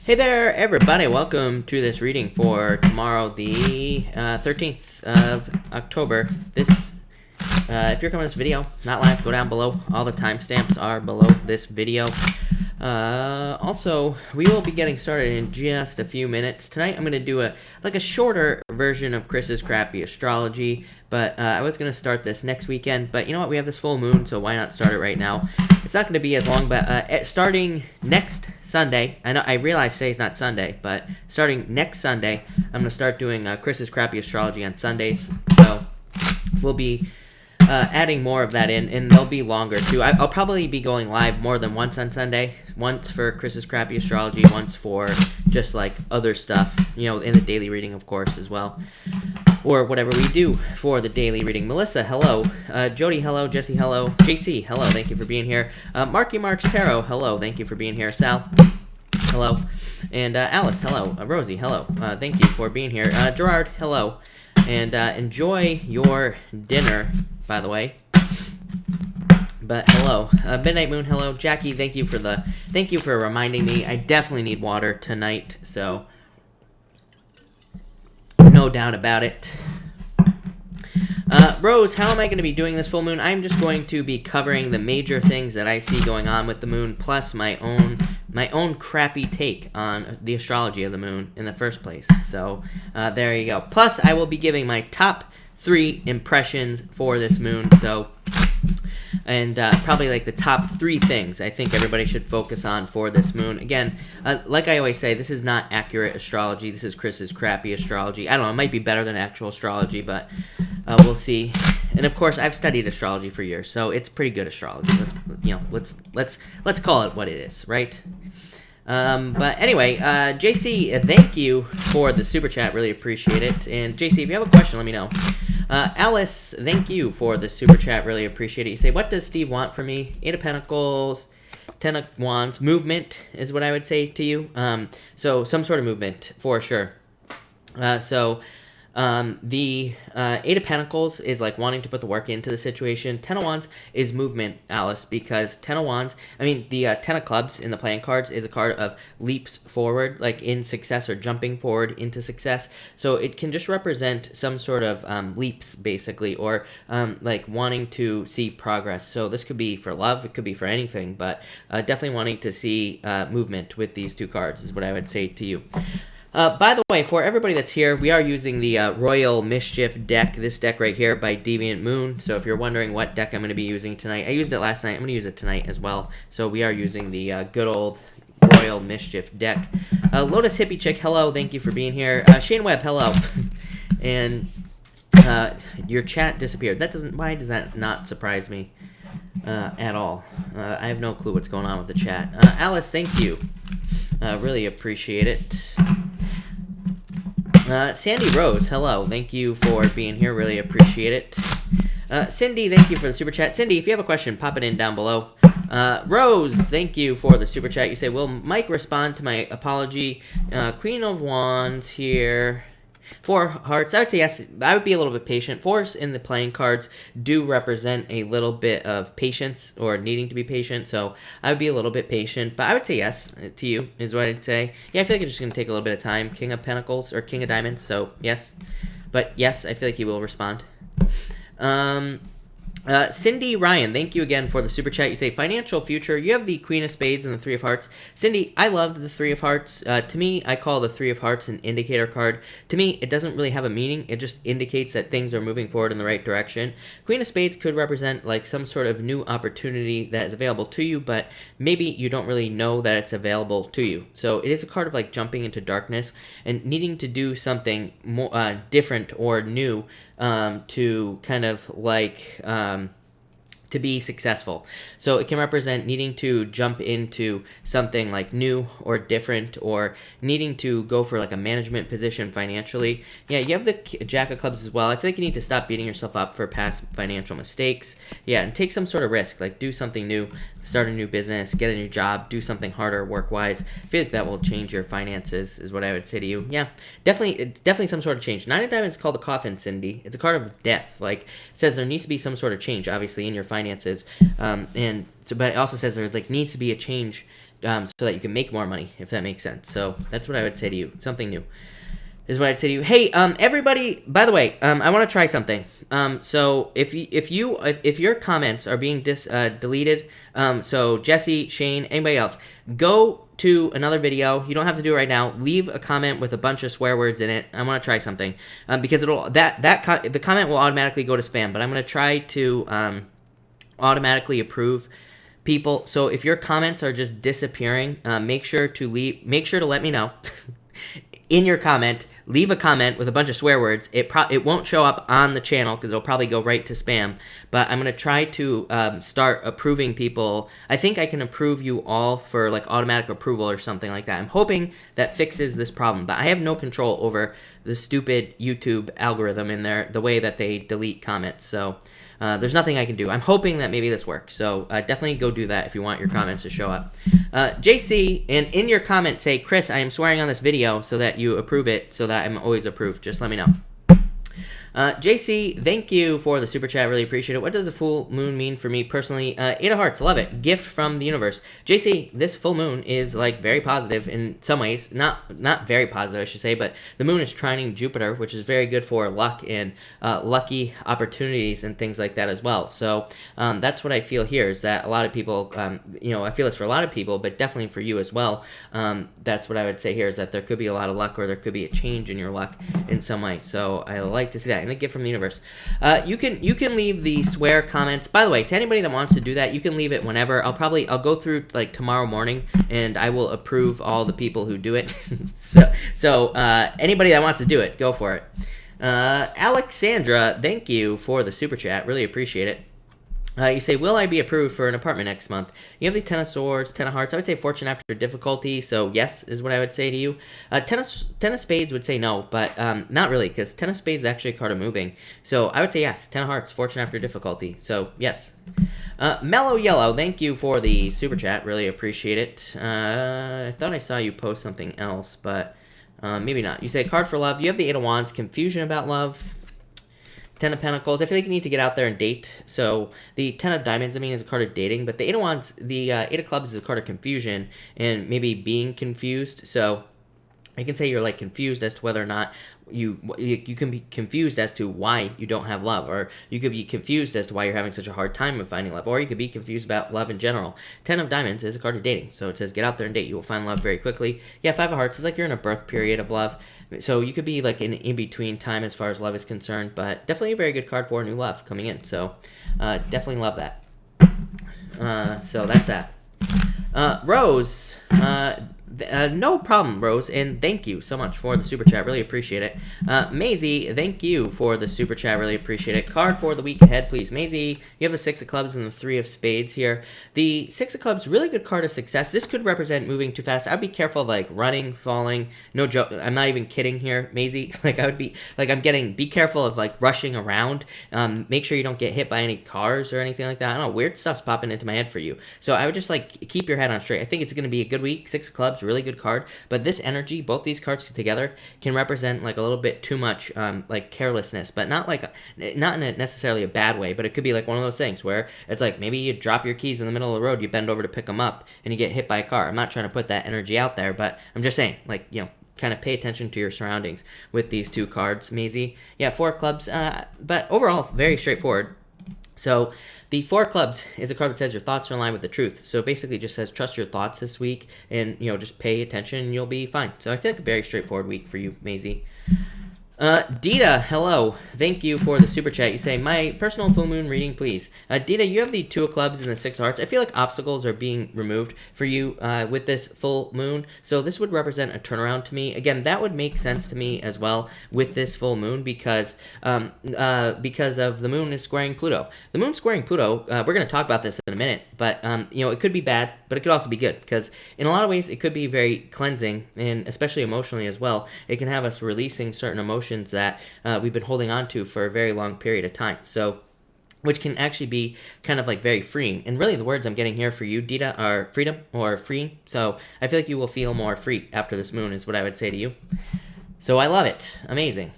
Hey there, everybody. Welcome to this reading for tomorrow, the 13th of October. If you're coming to this video, not live, go down below. All the timestamps are below this video. Also, we will be getting started in just a few minutes. Tonight, I'm going to do a shorter version of Chris's crappy astrology, but I was going to start this next weekend. But you know what? We have this full moon, so why not start it right now? It's not going to be as long, but starting next Sunday, I realize today's not Sunday, but starting next Sunday, I'm going to start doing Chris's crappy astrology on Sundays. So we'll be adding more of that in, and they'll be longer too. I'll probably be going live more than once on Sunday. Once for Chris's crappy astrology, once for just like other stuff, you know, in the daily reading, of course, as well. Or whatever we do for the daily reading. Melissa, hello. Jody, hello. Jesse, hello. JC, hello. Thank you for being here. Marky Marks Tarot, hello. Thank you for being here. Sal, hello. And Alice, hello. Rosie, hello. Thank you for being here. Gerard, hello. And enjoy your dinner, by the way. But hello, Midnight Moon. Hello, Jackie. Thank you for reminding me. I definitely need water tonight, so no doubt about it. Rose, how am I going to be doing this full moon? I'm just going to be covering the major things that I see going on with the moon, plus my own crappy take on the astrology of the moon in the first place. So there you go. Plus, I will be giving my top 3 impressions for this moon. So, and probably like the top 3 things I think everybody should focus on for this moon. Again, like I always say, this is not accurate astrology. This is Chris's crappy astrology. I don't know, it might be better than actual astrology, but we'll see. And of course, I've studied astrology for years, so it's pretty good astrology. Let's call it what it is, right? But anyway, JC, thank you for the super chat. Really appreciate it. And JC, if you have a question, let me know. Alice, thank you for the super chat. Really appreciate it. You say, what does Steve want from me? 8 of Pentacles, 10 of Wands. Movement is what I would say to you. So some sort of movement for sure. The 8 of Pentacles is like wanting to put the work into the situation. 10 of Wands is movement, Alice, because 10 of Wands, the 10 of Clubs in the playing cards is a card of leaps forward, like in success or jumping forward into success. So it can just represent some sort of leaps, basically, or like wanting to see progress. So this could be for love, it could be for anything, but definitely wanting to see movement with these 2 cards is what I would say to you. By the way, for everybody that's here, we are using the Royal Mischief deck, this deck right here by Deviant Moon. So if you're wondering what deck I'm going to be using tonight, I used it last night. I'm going to use it tonight as well. So we are using the good old Royal Mischief deck. Lotus Hippie Chick, hello. Thank you for being here. Shane Webb, hello. And your chat disappeared. Why does that not surprise me at all? I have no clue what's going on with the chat. Alice, thank you. Really appreciate it. Sandy Rose, hello. Thank you for being here. Really appreciate it. Cindy, thank you for the super chat. Cindy, if you have a question, pop it in down below. Rose, thank you for the super chat. You say, will Mike respond to my apology? Queen of Wands here. 4 hearts. I would say yes. I would be a little bit patient. 4s in the playing cards do represent a little bit of patience or needing to be patient. So I would be a little bit patient. But I would say yes to you is what I'd say. Yeah, I feel like it's just going to take a little bit of time. King of Pentacles or King of Diamonds. So yes. But yes, I feel like he will respond. Cindy Ryan, thank you again for the super chat. You say, financial future. You have the Queen of Spades and the 3 of Hearts. Cindy, I love the 3 of Hearts. To me, I call the 3 of Hearts an indicator card. To me, it doesn't really have a meaning. It just indicates that things are moving forward in the right direction. Queen of Spades could represent like some sort of new opportunity that is available to you, but maybe you don't really know that it's available to you. So it is a card of like jumping into darkness and needing to do something more different or new to kind of like to be successful. So it can represent needing to jump into something like new or different, or needing to go for like a management position financially. Yeah, you have the Jack of Clubs as well. I feel like you need to stop beating yourself up for past financial mistakes. Yeah, and take some sort of risk, like do something new, start a new business, get a new job, do something harder work-wise. I feel like that will change your finances is what I would say to you. Yeah, it's definitely some sort of change. 9 of Diamonds is called the Coffin, Cindy. It's a card of death. Like, it says there needs to be some sort of change, obviously, in your finances. But it also says there like needs to be a change so that you can make more money, if that makes sense. So that's what I would say to you. Something new is what I'd say to you. Hey, everybody, by the way, I want to try something. So if your comments are being deleted, so Jesse, Shane, anybody else, go to another video. You don't have to do it right now. Leave a comment with a bunch of swear words in it. I want to try something, because the comment will automatically go to spam, but I'm going to try to automatically approve people. So if your comments are just disappearing, make sure to let me know. In your comment, leave a comment with a bunch of swear words. It won't show up on the channel because it'll probably go right to spam. But I'm going to try to start approving people. I think I can approve you all for like automatic approval or something like that. I'm hoping that fixes this problem. But I have no control over the stupid YouTube algorithm in there, the way that they delete comments. So there's nothing I can do. I'm hoping that maybe this works. So definitely go do that if you want your comments to show up. JC, and in your comment say, Chris, I am swearing on this video, so that you approve it, so that I'm always approved. Just let me know. JC, thank you for the super chat. Really appreciate it. What does a full moon mean for me personally? 8 of hearts, love it. Gift from the universe. JC, this full moon is like very positive in some ways. Not very positive, I should say, but the moon is trining Jupiter, which is very good for luck and lucky opportunities and things like that as well. So that's what I feel here, is that a lot of people, I feel this for a lot of people, but definitely for you as well. That's what I would say here, is that there could be a lot of luck, or there could be a change in your luck in some way. So I like to see that. And a gift from the universe. You can leave the swear comments. By the way, to anybody that wants to do that, you can leave it whenever. I'll go through like tomorrow morning, and I will approve all the people who do it. so anybody that wants to do it, go for it. Alexandra, thank you for the super chat. Really appreciate it. You say, will I be approved for an apartment next month? You have the 10 of swords, 10 of hearts. I would say fortune after difficulty, so yes is what I would say to you. 10 of spades would say no, but not really, because 10 of spades is actually a card of moving. So I would say yes, 10 of hearts, fortune after difficulty, so yes. Mellow Yellow, thank you for the super chat. Really appreciate it. I thought I saw you post something else, but maybe not. You say, card for love. You have the 8 of wands, confusion about love. 10 of Pentacles, I feel like you need to get out there and date. So the 10 of Diamonds, is a card of dating, but the 8 of Wands, the 8 of Clubs is a card of confusion and maybe being confused. So I can say you're like confused as to whether or not you can be confused as to why you don't have love, or you could be confused as to why you're having such a hard time of finding love, or you could be confused about love in general. 10 of Diamonds is a card of dating, so it says get out there and date. You will find love very quickly. Yeah, 5 of Hearts is like you're in a birth period of love, so you could be like in between time as far as love is concerned, but definitely a very good card for new love coming in. So definitely love that. So that's that. Rose, no problem, Rose, and thank you so much for the super chat. Really appreciate it. Maisie, thank you for the super chat. Really appreciate it. Card for the week ahead, please. Maisie, you have the 6 of clubs and the 3 of spades here. The 6 of clubs, really good card of success. This could represent moving too fast. I'd be careful of like running, falling. No joke. I'm not even kidding here, Maisie. Like I would be like, be careful of like rushing around. Make sure you don't get hit by any cars or anything like that. I don't know. Weird stuff's popping into my head for you. So I would just like keep your head on straight. I think it's going to be a good week. 6 of clubs, really good card, but this energy, both these cards together, can represent like a little bit too much like carelessness, but not in a necessarily a bad way, but it could be like one of those things where it's like maybe you drop your keys in the middle of the road, you bend over to pick them up, and you get hit by a car. I'm not trying to put that energy out there, but I'm just saying, like, kind of pay attention to your surroundings with these 2 cards, Maisie. Yeah, 4 of clubs, but overall, very straightforward. So the 4 of clubs is a card that says your thoughts are in line with the truth. So basically it just says trust your thoughts this week, and just pay attention and you'll be fine. So I feel like a very straightforward week for you, Maisie. Dita, hello. Thank you for the super chat. You say, my personal full moon reading, please. Dita, you have the 2 of clubs and the 6 of hearts. I feel like obstacles are being removed for you with this full moon. So this would represent a turnaround to me. Again, that would make sense to me as well with this full moon because of the moon is squaring Pluto. The moon squaring Pluto, we're going to talk about this in a minute, but it could be bad, but it could also be good because in a lot of ways it could be very cleansing, and especially emotionally as well. It can have us releasing certain emotions that we've been holding on to for a very long period of time. So, which can actually be kind of like very freeing. And really the words I'm getting here for you, Dita, are freedom or freeing. So I feel like you will feel more free after this moon is what I would say to you. So I love it. Amazing.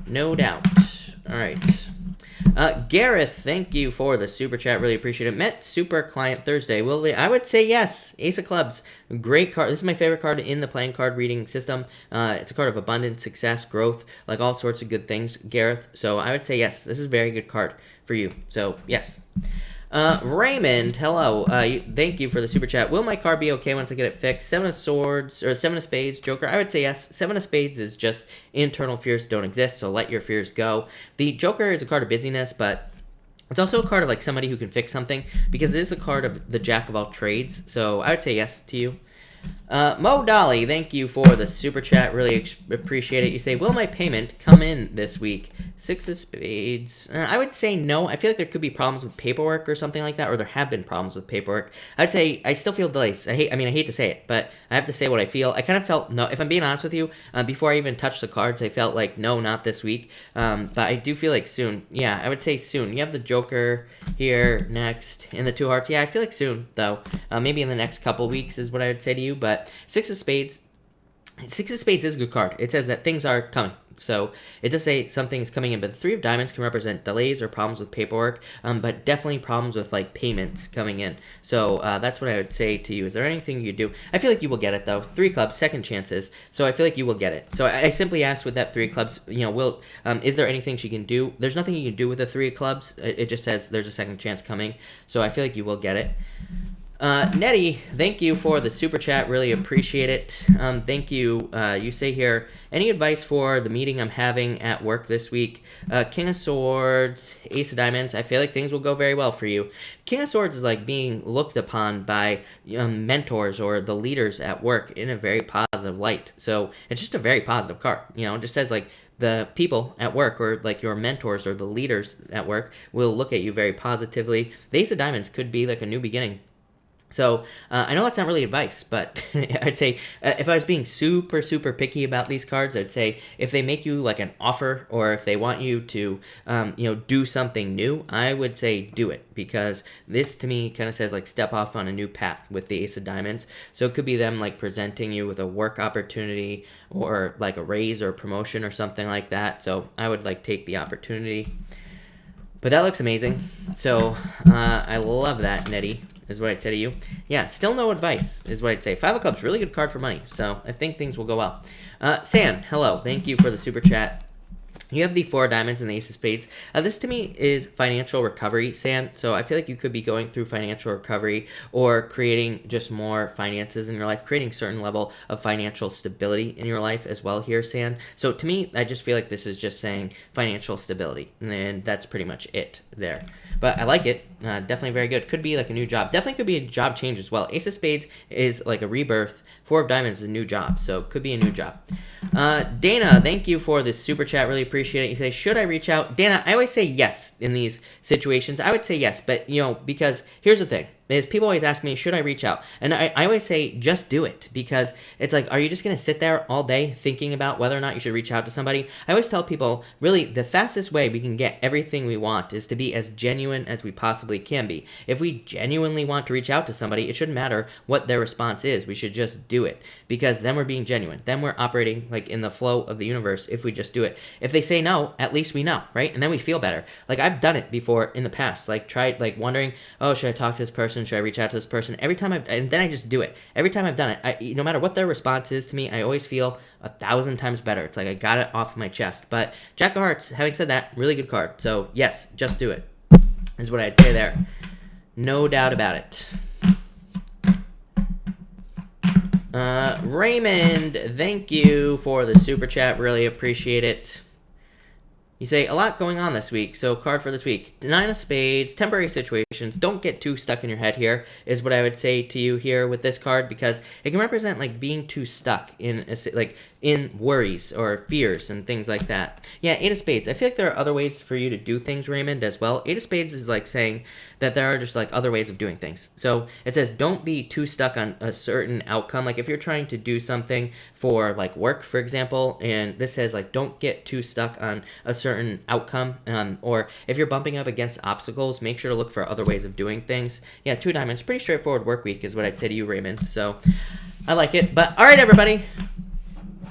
No doubt. All right. Gareth, thank you for the super chat. Really appreciate it. Met super client Thursday. I would say yes. Ace of Clubs, great card. This is my favorite card in the playing card reading system. It's a card of abundance, success, growth, like all sorts of good things, Gareth. So I would say yes. This is a very good card for you. So yes. Raymond, hello. Thank you for the super chat. Will my card be okay once I get it fixed? Seven of Swords, or Seven of Spades, Joker. I would say yes. Seven of Spades is just internal fears don't exist, so let your fears go. The Joker is a card of busyness, but it's also a card of like somebody who can fix something, because it is a card of the Jack of all trades. So I would say yes to you. Mo Dolly, thank you for the super chat. Really appreciate it. You say, will my payment come in this week? Six of Spades. I would say no. I feel like there could be problems with paperwork or something like that, or there have been problems with paperwork. I'd say I still feel delays. I hate to say it, but I have to say what I feel. I kind of felt no. If I'm being honest with you, before I even touched the cards, I felt like no, not this week. But I do feel like soon. Yeah, I would say soon. You have the Joker here next, and the two hearts. Yeah, I feel like soon though. Maybe in the next couple weeks is what I would say to you. But Six of Spades is a good card. It says that things are coming. So it does say something's coming in, but the Three of Diamonds can represent delays or problems with paperwork, but definitely problems with like payments coming in. So that's what I would say to you. Is there anything you do? I feel like you will get it though. Three clubs, second chances. So I feel like you will get it. So I simply asked with that three clubs, is there anything she can do? There's nothing you can do with the three clubs. It just says there's a second chance coming. So I feel like you will get it. Nettie, thank you for the super chat. Really appreciate it. Thank you. You say here, any advice for the meeting I'm having at work this week? King of Swords, Ace of Diamonds. I feel like things will go very well for you. King of Swords is like being looked upon by mentors or the leaders at work in a very positive light. So it's just a very positive card. It just says like the people at work or like your mentors or the leaders at work will look at you very positively. The Ace of Diamonds could be like a new beginning. So I know that's not really advice, but I'd say if I was being super, super picky about these cards, I'd say if they make you like an offer or if they want you to, do something new, I would say do it, because this to me kind of says like step off on a new path with the Ace of Diamonds. So it could be them like presenting you with a work opportunity or like a raise or a promotion or something like that. So I would like take the opportunity. But that looks amazing. So I love that, Nettie. Is what I'd say to you. Yeah, still no advice is what I'd say. Five of Clubs, really good card for money. So I think things will go well. San, hello. Thank you for the super chat. You have the Four of Diamonds and the Ace of Spades. This to me is financial recovery, San. So I feel like you could be going through financial recovery or creating just more finances in your life, creating a certain level of financial stability in your life as well here, San. So to me, I just feel like this is just saying financial stability. And that's pretty much it there. But I like it. Definitely very good. Could be like a new job. Definitely could be a job change as well. Ace of Spades is like a rebirth. Four of Diamonds is a new job. So could be a new job. Dana, thank you for this super chat. Really appreciate it. You say, should I reach out? Dana, I always say yes in these situations. I would say yes. But, because here's the thing. Is people always ask me, should I reach out? And I always say, just do it. Because it's like, are you just going to sit there all day thinking about whether or not you should reach out to somebody? I always tell people, really, the fastest way we can get everything we want is to be as genuine as we possibly can be. If we genuinely want to reach out to somebody, it shouldn't matter what their response is. We should just do it. Because then we're being genuine. Then we're operating like in the flow of the universe if we just do it. If they say no, at least we know, right? And then we feel better. Like I've done it before in the past. Like tried like wondering, oh, should I talk to this person? Should I reach out to this person? And then I just do it. Every time I've done it, no matter what their response is to me, I always feel 1,000 times better. It's like I got it off my chest. But Jack of Hearts, having said that, really good card. So yes, just do it, is what I'd say there. No doubt about it. Raymond, thank you for the super chat. Really appreciate it. You say, a lot going on this week, so card for this week. Nine of Spades, temporary situations. Don't get too stuck in your head here, is what I would say to you here with this card, because it can represent, like, being too stuck in, in worries or fears and things like that. Yeah, Eight of Spades. I feel like there are other ways for you to do things, Raymond, as well. Eight of Spades is, like, saying that there are just, like, other ways of doing things. So it says, don't be too stuck on a certain outcome. Like, if you're trying to do something for, like, work, for example, and this says, like, don't get too stuck on a certain outcome, or if you're bumping up against obstacles, make sure to look for other ways of doing things. Yeah, Two of Diamonds, pretty straightforward work week is what I'd say to you, Raymond. So I like it. But all right, everybody,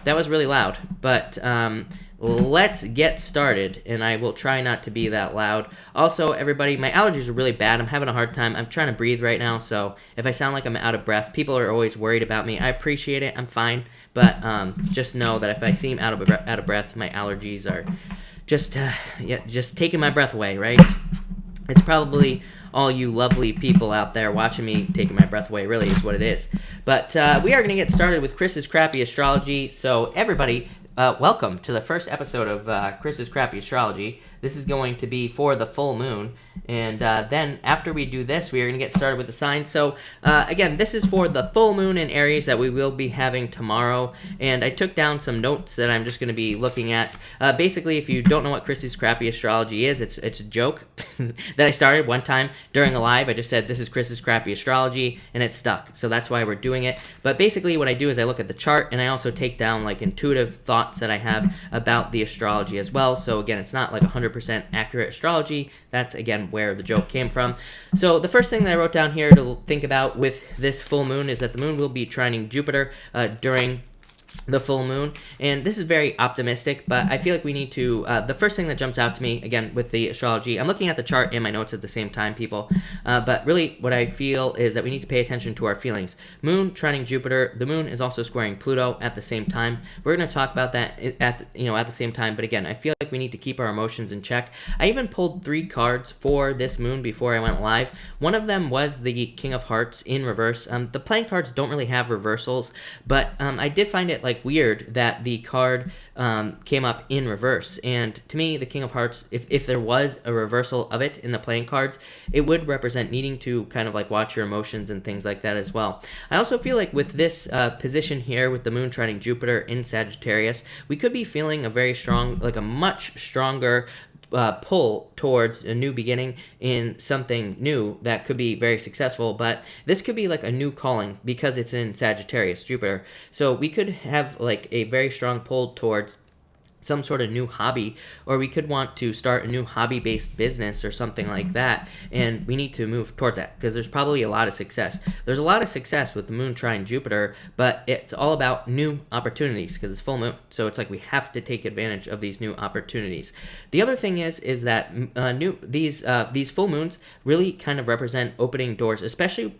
that was really loud, but let's get started, and I will try not to be that loud. Also, everybody, my allergies are really bad. I'm having a hard time. I'm trying to breathe right now, so if I sound like I'm out of breath, people are always worried about me. I appreciate it. I'm fine, but just know that if I seem out of breath, my allergies are just taking my breath away, right? It's probably all you lovely people out there watching me taking my breath away, really is what it is. But we are going to get started with Chris's Crappy Astrology. So everybody, welcome to the first episode of Chris's Crappy Astrology. This is going to be for the full moon. And then after we do this, we are going to get started with the signs. So again, this is for the full moon in Aries that we will be having tomorrow. And I took down some notes that I'm just going to be looking at. Basically, if you don't know what Chris's Crappy Astrology is, it's a joke that I started one time during a live. I just said, this is Chris's Crappy Astrology, and it stuck. So that's why we're doing it. But basically what I do is I look at the chart, and I also take down like intuitive thoughts that I have about the astrology as well. So again, it's not like 100% accurate astrology. That's, again, where the joke came from. So the first thing that I wrote down here to think about with this full moon is that the moon will be trining Jupiter during the full moon, and this is very optimistic, but I feel like we need to the first thing that jumps out to me, again, with the astrology, I'm looking at the chart and my notes at the same time, people, but really what I feel is that we need to pay attention to our feelings. Moon trining Jupiter, the moon is also squaring Pluto at the same time. We're going to talk about that at the same time, but again, I feel like we need to keep our emotions in check. I even pulled 3 cards for this moon before I went live. One of them was the King of Hearts in reverse. The playing cards don't really have reversals, but I did find it like weird that the card came up in reverse, and to me the King of Hearts, if there was a reversal of it in the playing cards, it would represent needing to kind of like watch your emotions and things like that as well. I also feel like with this position here with the moon trining Jupiter in Sagittarius, we could be feeling a very strong, like a much stronger pull towards a new beginning in something new that could be very successful, but this could be like a new calling because it's in Sagittarius, Jupiter. So we could have like a very strong pull towards some sort of new hobby, or we could want to start a new hobby-based business or something like that, and we need to move towards that because there's probably a lot of success. There's a lot of success with the moon trine Jupiter, but it's all about new opportunities because it's full moon, so it's like we have to take advantage of these new opportunities. The other thing is that these full moons really kind of represent opening doors, especially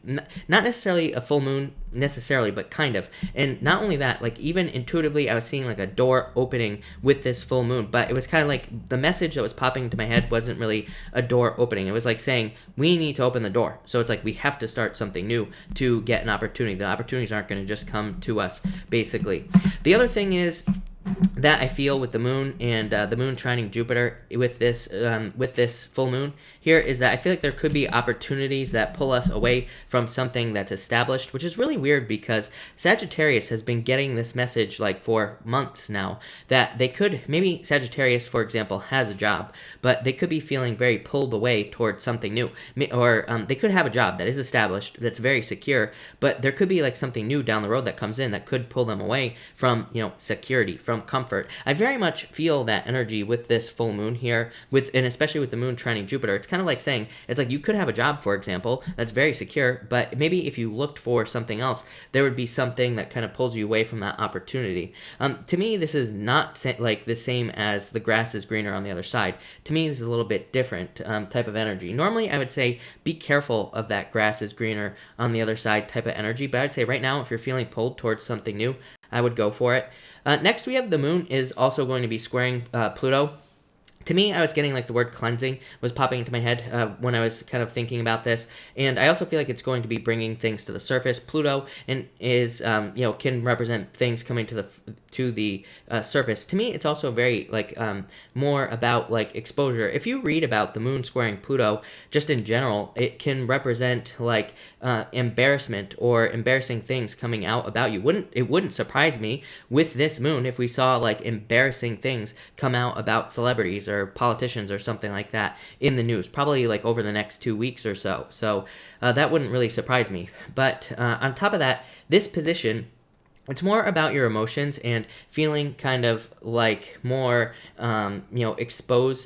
not necessarily a full moon necessarily, but kind of. And not only that, like even intuitively I was seeing like a door opening with this full moon, but it was kind of like the message that was popping into my head wasn't really a door opening. It was like saying we need to open the door. So it's like we have to start something new to get an opportunity. The opportunities aren't going to just come to us, basically. The other thing is that I feel with the moon and the moon trining Jupiter with this full moon here is that I feel like there could be opportunities that pull us away from something that's established, which is really weird because Sagittarius has been getting this message like for months now that they could, maybe Sagittarius, for example, has a job, but they could be feeling very pulled away towards something new, or they could have a job that is established, that's very secure, but there could be like something new down the road that comes in that could pull them away from, security, from comfort. I very much feel that energy with this full moon here, and especially with the moon trining Jupiter. It's kind of like saying, it's like you could have a job, for example, that's very secure, but maybe if you looked for something else, there would be something that kind of pulls you away from that opportunity. To me, this is not like the same as the grass is greener on the other side. To me, this is a little bit different type of energy. Normally, I would say be careful of that grass is greener on the other side type of energy, but I'd say right now, if you're feeling pulled towards something new, I would go for it. Next, we have the moon is also going to be squaring Pluto. To me, I was getting like the word cleansing was popping into my head when I was kind of thinking about this, and I also feel like it's going to be bringing things to the surface. Pluto and is can represent things coming to the surface. To me, it's also very like more about like exposure. If you read about the moon squaring Pluto, just in general, it can represent like embarrassment or embarrassing things coming out about you. It wouldn't surprise me with this moon if we saw like embarrassing things come out about celebrities or politicians or something like that in the news, probably like over the next 2 weeks or so. So that wouldn't really surprise me. But on top of that, this position, it's more about your emotions and feeling kind of like more,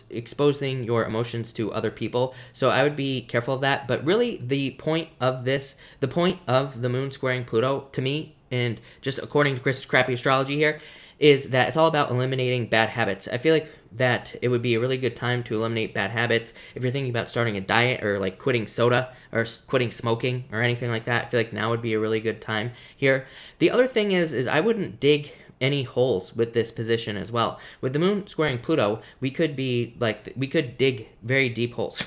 exposing your emotions to other people. So I would be careful of that. But really the point of the moon squaring Pluto, to me, and just according to Chris's crappy astrology here, is that it's all about eliminating bad habits. I feel like that it would be a really good time to eliminate bad habits. If you're thinking about starting a diet or like quitting soda or quitting smoking or anything like that, I feel like now would be a really good time here. The other thing is I wouldn't dig any holes with this position as well. With the moon squaring Pluto, we could dig very deep holes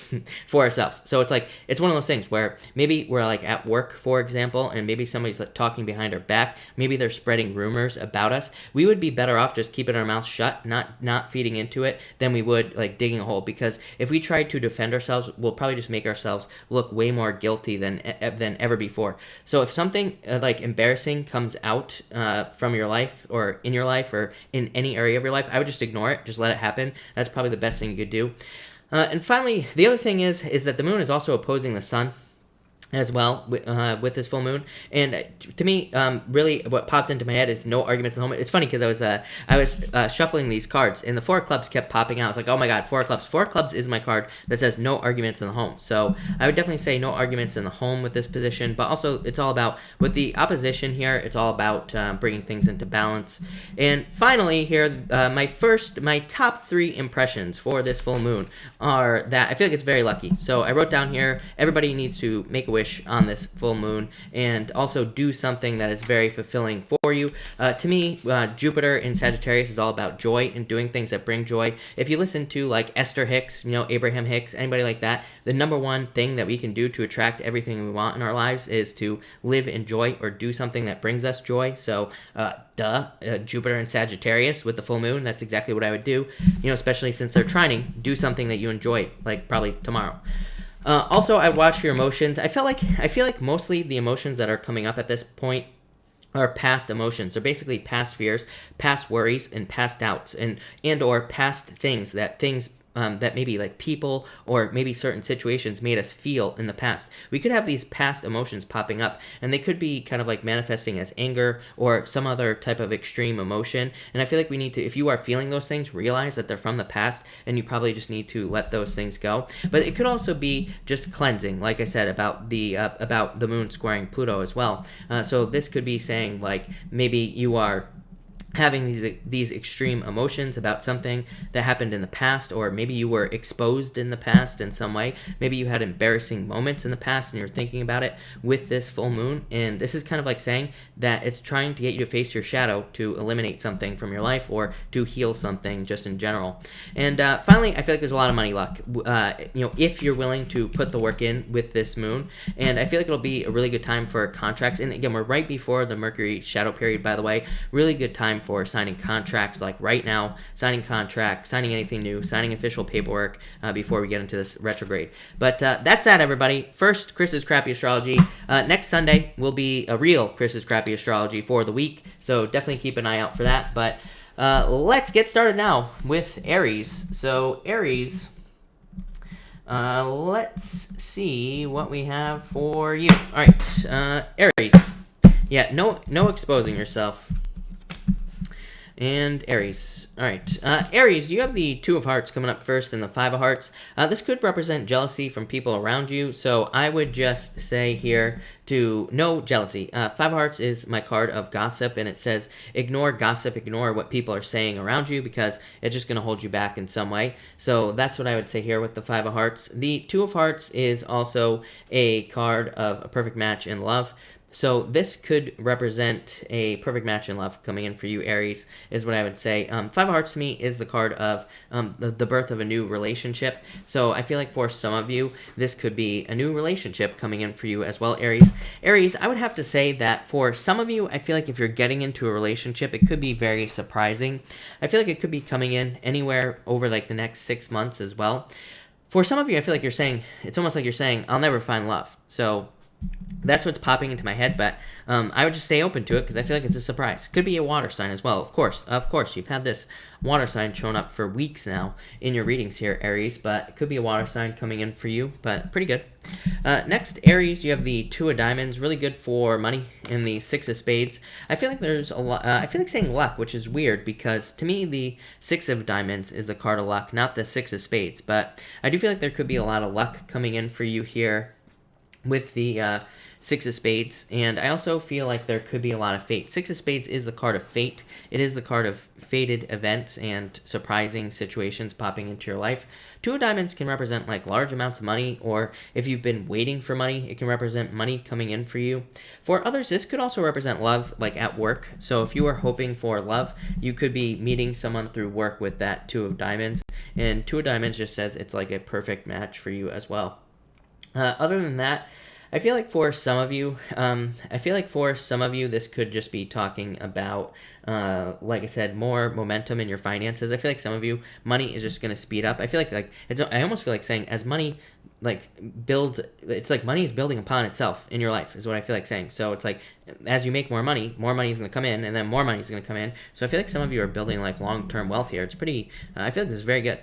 for ourselves. So it's like, it's one of those things where maybe we're like at work, for example, and maybe somebody's like talking behind our back. Maybe they're spreading rumors about us. We would be better off just keeping our mouth shut, not feeding into it, than we would like digging a hole. Because if we try to defend ourselves, we'll probably just make ourselves look way more guilty than ever before. So if something like embarrassing comes out from your life or in your life or in any area of your life, I would just ignore it. Just let it happen. That's probably the best thing you could do. And finally, the other thing is that the moon is also opposing the sun as well with this full moon. And to me, really what popped into my head is no arguments in the home. It's funny because I was shuffling these cards and the four of clubs kept popping out. I was like, oh my god, four of clubs. Four of clubs is my card that says no arguments in the home. So I would definitely say no arguments in the home with this position, but also it's all about, with the opposition here, it's all about bringing things into balance. And finally here, my top 3 impressions for this full moon are that I feel like it's very lucky. So I wrote down here, everybody needs to make a wish on this full moon and also do something that is very fulfilling for you. To me, Jupiter in Sagittarius is all about joy and doing things that bring joy. If you listen to like Esther Hicks, Abraham Hicks, anybody like that, the number one thing that we can do to attract everything we want in our lives is to live in joy or do something that brings us joy. So Jupiter and Sagittarius with the full moon, that's exactly what I would do, especially since they're trining. Do something that you enjoy, like probably tomorrow. Also, I watch your emotions. I feel like mostly the emotions that are coming up at this point are past emotions. They're basically past fears, past worries, and past doubts, and or past things that maybe like people or maybe certain situations made us feel in the past. We could have these past emotions popping up, and they could be kind of like manifesting as anger or some other type of extreme emotion. And I feel like we need to, if you are feeling those things, realize that they're from the past, and you probably just need to let those things go. But it could also be just cleansing, like I said, about the moon squaring Pluto as well. So this could be saying like maybe you are having these extreme emotions about something that happened in the past, or maybe you were exposed in the past in some way. Maybe you had embarrassing moments in the past and you're thinking about it with this full moon. And this is kind of like saying that it's trying to get you to face your shadow, to eliminate something from your life or to heal something just in general. And finally, I feel like there's a lot of money luck, if you're willing to put the work in with this moon. And I feel like it'll be a really good time for contracts. And again, we're right before the Mercury shadow period, by the way. Really good time for signing contracts, like right now, signing contracts, signing anything new, signing official paperwork before we get into this retrograde. But that's that, everybody. First, Chris's Crappy Astrology. Next Sunday will be a real Chris's Crappy Astrology for the week, so definitely keep an eye out for that. But let's get started now with Aries. So Aries, let's see what we have for you. All right, Aries. Yeah, no exposing yourself. And Aries. All right. Aries, you have the 2 of Hearts coming up first and the 5 of Hearts. This could represent jealousy from people around you. So I would just say here to no jealousy. 5 of Hearts is my card of gossip, and it says ignore gossip, ignore what people are saying around you, because it's just going to hold you back in some way. So that's what I would say here with the 5 of Hearts. The 2 of Hearts is also a card of a perfect match in love. So this could represent a perfect match in love coming in for you, Aries, is what I would say. 5 of Hearts to me is the card of the birth of a new relationship. So I feel like for some of you, this could be a new relationship coming in for you as well, Aries. Aries, I would have to say that for some of you, I feel like if you're getting into a relationship, it could be very surprising. I feel like it could be coming in anywhere over like the next 6 months as well. For some of you, I feel like it's almost like you're saying, I'll never find love. So that's what's popping into my head, but I would just stay open to it because I feel like it's a surprise. Could be a water sign as well, of course. You've had this water sign shown up for weeks now in your readings here, Aries, but it could be a water sign coming in for you, but pretty good. Next, Aries, you have the 2 of Diamonds, really good for money, and the 6 of Spades. I feel like there's a lot. I feel like saying luck, which is weird because to me the 6 of Diamonds is the card of luck, not the 6 of Spades. But I do feel like there could be a lot of luck coming in for you here with the Six of Spades, and I also feel like there could be a lot of fate. Six of Spades is the card of fate. It is the card of fated events and surprising situations popping into your life. Two of Diamonds can represent like large amounts of money, or if you've been waiting for money, it can represent money coming in for you. For others, this could also represent love, like at work. So if you are hoping for love, you could be meeting someone through work with that Two of Diamonds. And Two of Diamonds just says it's like a perfect match for you as well. Other than that, I feel like for some of you, this could just be talking about, like I said, more momentum in your finances. I feel like some of you, money is just going to speed up. I feel like I almost feel like saying as money builds, it's like money is building upon itself in your life is what I feel like saying. So it's like as you make more money is going to come in, and then more money is going to come in. So I feel like some of you are building like long-term wealth here. It's pretty, I feel like this is very good.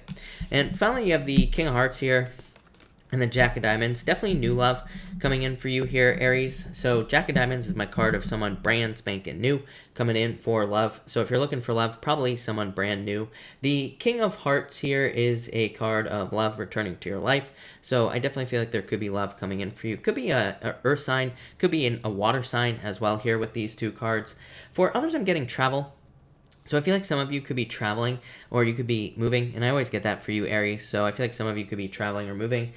And finally, you have the King of Hearts here. And the Jack of Diamonds, definitely new love coming in for you here, Aries. So Jack of Diamonds is my card of someone brand spanking new coming in for love. So if you're looking for love, probably someone brand new. The King of Hearts here is a card of love returning to your life. So I definitely feel like there could be love coming in for you. Could be a earth sign, could be a water sign as well here with these two cards. For others, I'm getting travel. So I feel like some of you could be traveling, or you could be moving, and I always get that for you, Aries. So I feel like some of you could be traveling or moving.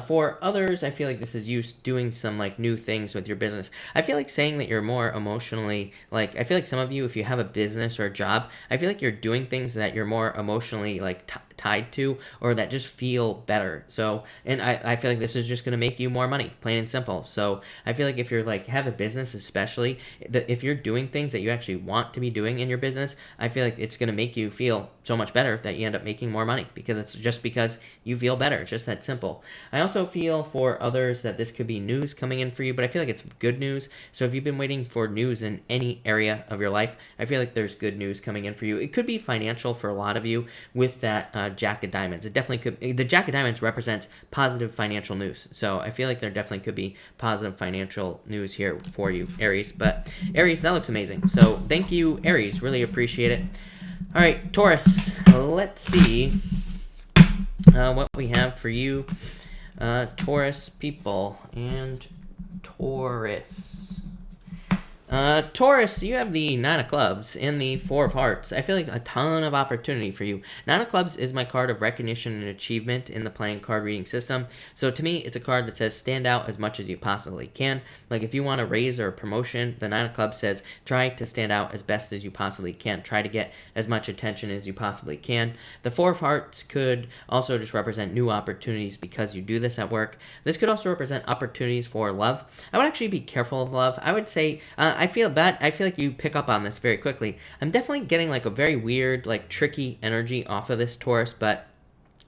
For others, I feel like this is you doing some like new things with your business. I feel like saying that you're more emotionally, like I feel like some of you, if you have a business or a job, I feel like you're doing things that you're more emotionally like tied to, or that just feel better. So, and I feel like this is just going to make you more money, plain and simple. So I feel like if you're like have a business, especially that if you're doing things that you actually want to be doing in your business, I feel like it's going to make you feel so much better that you end up making more money, because it's just because you feel better. It's just that simple. I also feel for others that this could be news coming in for you, but I feel like it's good news. So if you've been waiting for news in any area of your life, I feel like there's good news coming in for you. It could be financial for a lot of you with that Jack of Diamonds. It definitely could. The Jack of Diamonds represents positive financial news. So I feel like there definitely could be positive financial news here for you, Aries. But Aries, that looks amazing. So thank you, Aries. Really appreciate it. All right, Taurus, let's see what we have for you, Taurus people, and Taurus. Taurus, you have the Nine of Clubs and the Four of Hearts. I feel like a ton of opportunity for you. Nine of Clubs is my card of recognition and achievement in the playing card reading system. So to me, it's a card that says stand out as much as you possibly can. Like if you want a raise or a promotion, the Nine of Clubs says try to stand out as best as you possibly can. Try to get as much attention as you possibly can. The Four of Hearts could also just represent new opportunities because you do this at work. This could also represent opportunities for love. I would actually be careful of love. I would say, I feel bad. I feel like you pick up on this very quickly. I'm definitely getting like a very weird, like tricky energy off of this, Taurus, but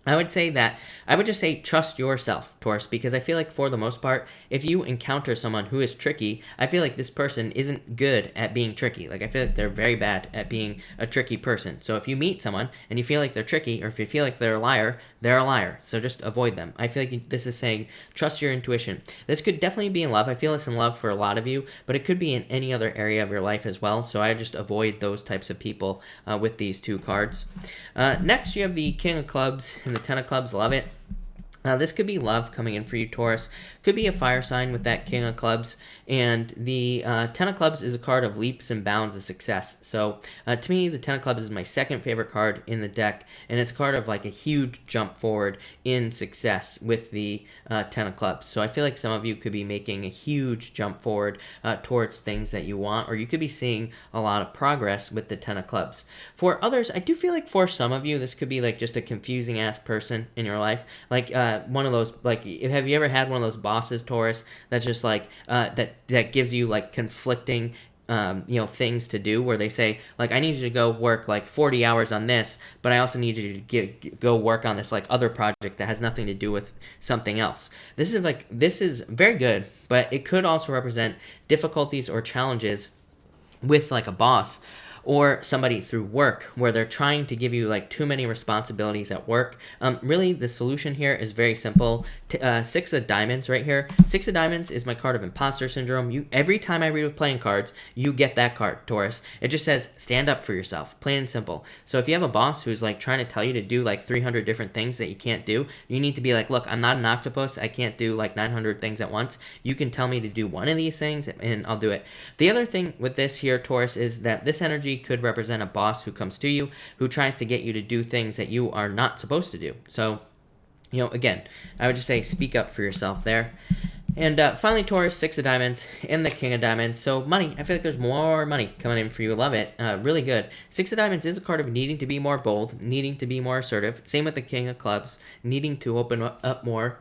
I would just say trust yourself, Taurus, because I feel like for the most part, if you encounter someone who is tricky, I feel like this person isn't good at being tricky. Like I feel like they're very bad at being a tricky person. So if you meet someone and you feel like they're tricky, or if you feel like they're a liar, they're a liar. So just avoid them. I feel like this is saying trust your intuition. This could definitely be in love. I feel it's in love for a lot of you, but it could be in any other area of your life as well. So I just avoid those types of people with these two cards. Next, you have the King of Clubs and the Ten of Clubs. Love it. This could be love coming in for you, Taurus. Could be a fire sign with that King of Clubs. And the Ten of Clubs is a card of leaps and bounds of success. So to me, the Ten of Clubs is my second favorite card in the deck. And it's a card of like a huge jump forward in success with the Ten of Clubs. So I feel like some of you could be making a huge jump forward towards things that you want. Or you could be seeing a lot of progress with the Ten of Clubs. For others, I do feel like for some of you, this could be like just a confusing ass person in your life. Like one of those, like, have you ever had one of those bosses, Taurus, that's just like that gives you like conflicting things to do, where they say like, I need you to go work like 40 hours on this, but I also need you to go work on this like other project that has nothing to do with something else. This is very good, but it could also represent difficulties or challenges with like a boss, or somebody through work where they're trying to give you like too many responsibilities at work. Really, the solution here is very simple. Six of Diamonds right here. Six of Diamonds is my card of imposter syndrome. Every time I read with playing cards, you get that card, Taurus. It just says stand up for yourself, plain and simple. So if you have a boss who's like trying to tell you to do like 300 different things that you can't do, you need to be like, look, I'm not an octopus. I can't do like 900 things at once. You can tell me to do one of these things and I'll do it. The other thing with this here, Taurus, is that this energy could represent a boss who comes to you, who tries to get you to do things that you are not supposed to do. So, you know, again, I would just say speak up for yourself there. And finally, Taurus, Six of Diamonds and the King of Diamonds. So money, I feel like there's more money coming in for you. Love it. Really good. Six of Diamonds is a card of needing to be more bold, needing to be more assertive. Same with the King of Clubs, needing to open up more.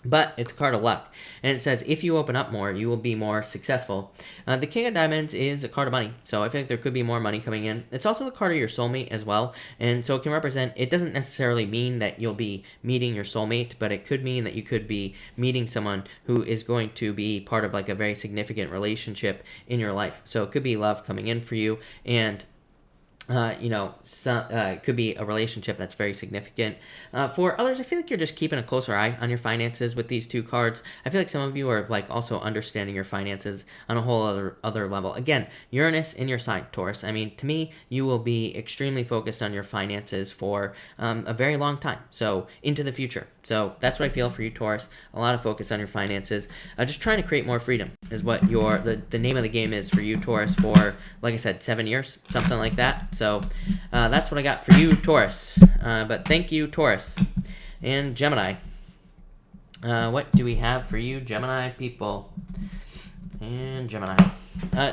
But it's a card of luck, and it says if you open up more, you will be more successful. The King of Diamonds is a card of money, so I feel like there could be more money coming in. It's also the card of your soulmate as well, and so it can represent, it doesn't necessarily mean that you'll be meeting your soulmate, but it could mean that you could be meeting someone who is going to be part of like a very significant relationship in your life. So it could be love coming in for you, and it could be a relationship that's very significant. For others, I feel like you're just keeping a closer eye on your finances with these two cards. I feel like some of you are like also understanding your finances on a whole other level. Again, Uranus in your sign, Taurus. I mean, to me, you will be extremely focused on your finances for a very long time. So into the future. So that's what I feel for you, Taurus. A lot of focus on your finances. Just trying to create more freedom is what the name of the game is for you, Taurus, for, like I said, 7 years, something like that. So that's what I got for you, Taurus. But thank you, Taurus. And Gemini. What do we have for you, Gemini people? And Gemini.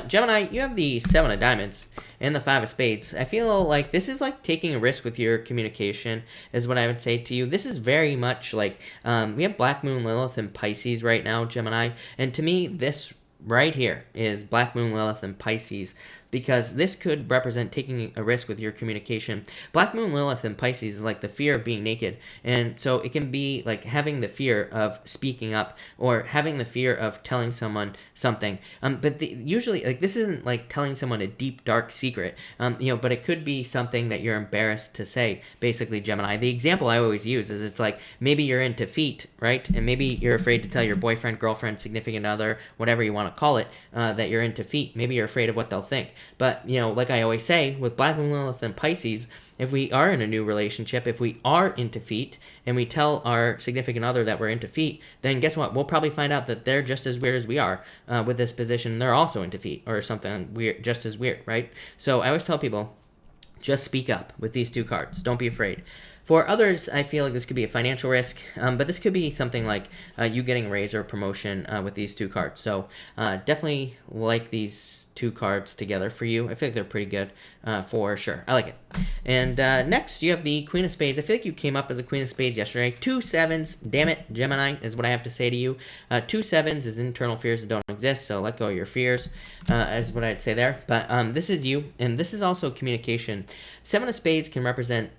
Gemini, you have the Seven of Diamonds and the Five of Spades. I feel like this is like taking a risk with your communication is what I would say to you. This is very much like, we have Black Moon Lilith and Pisces right now, Gemini. And to me, this right here is Black Moon Lilith and Pisces, because this could represent taking a risk with your communication. Black Moon Lilith and Pisces is like the fear of being naked. And so it can be like having the fear of speaking up or having the fear of telling someone something. But usually, like, this isn't like telling someone a deep, dark secret, but it could be something that you're embarrassed to say, basically, Gemini. The example I always use is it's like maybe you're into feet, right? And maybe you're afraid to tell your boyfriend, girlfriend, significant other, whatever you want to call it, that you're into feet. Maybe you're afraid of what they'll think. But, like I always say, with Black Moon Lilith and Pisces, if we are in a new relationship, if we are into feet, and we tell our significant other that we're into feet, then guess what? We'll probably find out that they're just as weird as we are with this position. They're also into feet or something weird, just as weird, right? So I always tell people, just speak up with these two cards. Don't be afraid. For others, I feel like this could be a financial risk, but this could be something like you getting a raise or a promotion with these two cards. So definitely like these two cards together for you. I feel like they're pretty good for sure. I like it. And next, you have the Queen of Spades. I feel like you came up as a Queen of Spades yesterday. 2 sevens. Damn it, Gemini, is what I have to say to you. 2 sevens is internal fears that don't exist, so let go of your fears, is what I'd say there. But this is you, and this is also communication. 7 of Spades can represent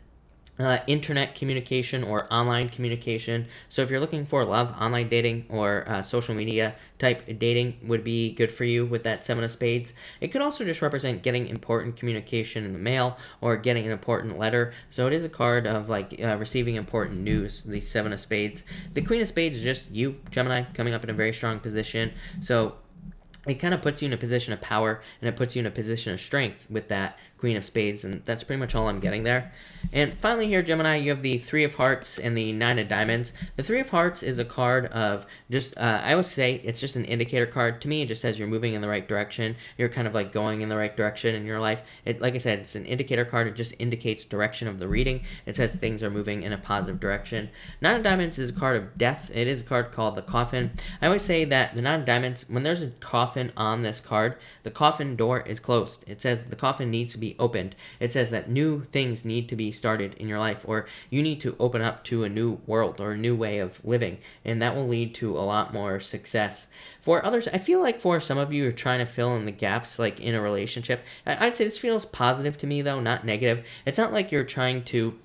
internet communication or online communication. So if you're looking for love, online dating, or social media type dating would be good for you with that 7 of Spades. It could also just represent getting important communication in the mail or getting an important letter. So it is a card of like receiving important news, the 7 of Spades. The Queen of Spades is just you, Gemini, coming up in a very strong position. So it kind of puts you in a position of power, and it puts you in a position of strength with that Queen of Spades, and that's pretty much all I'm getting there. And finally here, Gemini, you have the 3 of Hearts and the 9 of Diamonds. The 3 of Hearts is a card of just, I would say it's just an indicator card. To me, it just says you're moving in the right direction. You're kind of like going in the right direction in your life. Like I said, it's an indicator card. It just indicates direction of the reading. It says things are moving in a positive direction. 9 of Diamonds is a card of death. It is a card called the Coffin. I always say that the 9 of Diamonds, when there's a coffin on this card, the coffin door is closed. It says the coffin needs to be opened. It says that new things need to be started in your life, or you need to open up to a new world or a new way of living, and that will lead to a lot more success. For others, I feel like for some of you, you're trying to fill in the gaps like in a relationship. I'd say this feels positive to me though, not negative. It's not like you're trying to,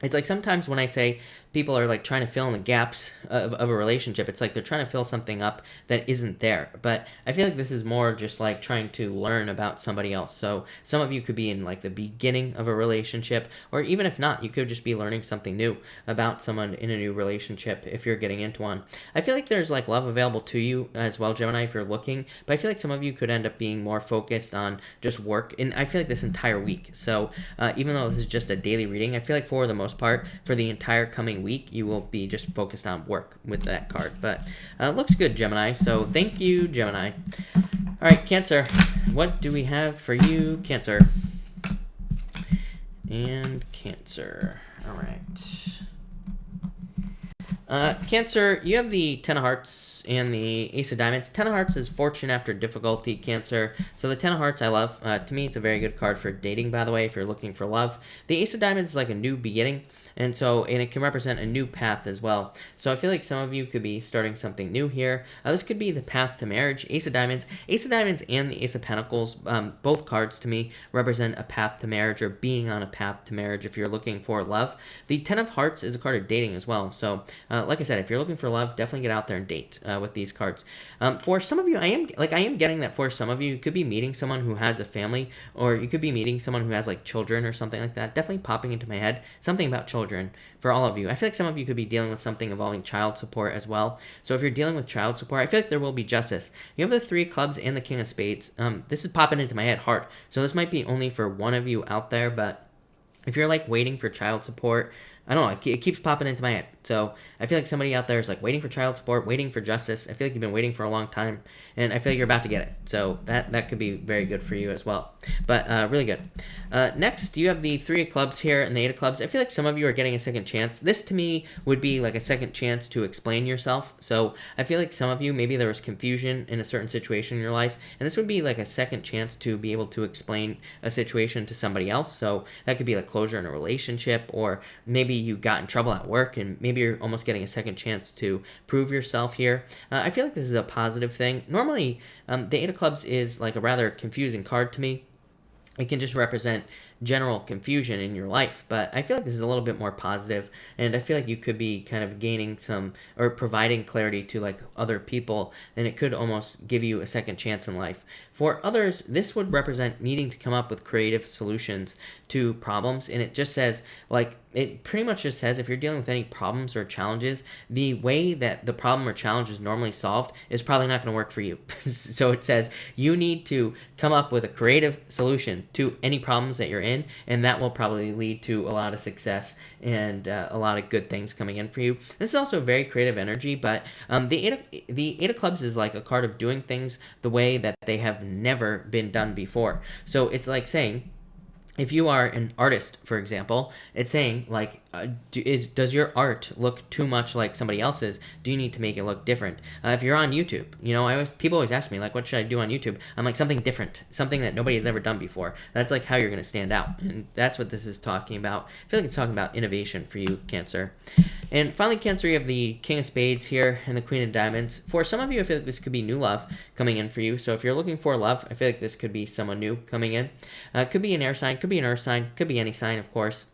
it's like sometimes when I say people are like trying to fill in the gaps of a relationship. It's like they're trying to fill something up that isn't there. But I feel like this is more just like trying to learn about somebody else. So some of you could be in like the beginning of a relationship, or even if not, you could just be learning something new about someone in a new relationship if you're getting into one. I feel like there's like love available to you as well, Gemini, if you're looking, but I feel like some of you could end up being more focused on just work. And I feel like this entire week. So even though this is just a daily reading, I feel like for the most part, for the entire coming week, you will be just focused on work with that card. But looks good, Gemini. So thank you, Gemini. All right, Cancer. What do we have for you, Cancer? And Cancer. All right. Cancer, you have the Ten of Hearts and the Ace of Diamonds. Ten of Hearts is fortune after difficulty, Cancer. So the Ten of Hearts I love. To me, it's a very good card for dating, by the way, if you're looking for love. The Ace of Diamonds is like a new beginning. And it can represent a new path as well. So I feel like some of you could be starting something new here. This could be the path to marriage. Ace of Diamonds and the Ace of Pentacles, both cards to me represent a path to marriage or being on a path to marriage if you're looking for love. The Ten of Hearts is a card of dating as well. So like I said, if you're looking for love, definitely get out there and date with these cards. For some of you, I am getting that for some of you, you could be meeting someone who has a family, or you could be meeting someone who has like children or something like that. Definitely popping into my head, something about children for all of you. I feel like some of you could be dealing with something involving child support as well. So if you're dealing with child support, I feel like there will be justice. You have the Three of Clubs and the King of Spades. This is popping into my head hard. So this might be only for one of you out there, but if you're like waiting for child support, I don't know, it keeps popping into my head. So I feel like somebody out there is like waiting for child support, waiting for justice. I feel like you've been waiting for a long time, and I feel like you're about to get it. So that could be very good for you as well. But really good. Next, you have the Three of Clubs here and the Eight of Clubs. I feel like some of you are getting a second chance. This to me would be like a second chance to explain yourself. So I feel like some of you, maybe there was confusion in a certain situation in your life, and this would be like a second chance to be able to explain a situation to somebody else. So that could be like closure in a relationship, or maybe you got in trouble at work and maybe you're almost getting a second chance to prove yourself here. I feel like this is a positive thing. Normally, the Eight of Clubs is like a rather confusing card to me. It can just represent general confusion in your life, but I feel like this is a little bit more positive, and I feel like you could be kind of gaining some or providing clarity to like other people, and it could almost give you a second chance in life. For others, this would represent needing to come up with creative solutions to problems, and it just says like, it pretty much just says if you're dealing with any problems or challenges, the way that the problem or challenge is normally solved is probably not going to work for you. So it says you need to come up with a creative solution to any problems that you're in, and that will probably lead to a lot of success and a lot of good things coming in for you. This is also very creative energy, but the Eight of Clubs is like a card of doing things the way that they have never been done before. So it's like saying, if you are an artist, for example, it's saying like, does your art look too much like somebody else's? Do you need to make it look different? If you're on YouTube, you know, people always ask me like, what should I do on YouTube? I'm like, something different, something that nobody has ever done before. That's like how you're going to stand out, and that's what this is talking about. I feel like it's talking about innovation for you, Cancer. And finally, Cancer, you have the King of Spades here and the Queen of Diamonds. For some of you, I feel like this could be new love coming in for you. So if you're looking for love, I feel like this could be someone new coming in. Could be an air sign, could be an earth sign, could be any sign, of course.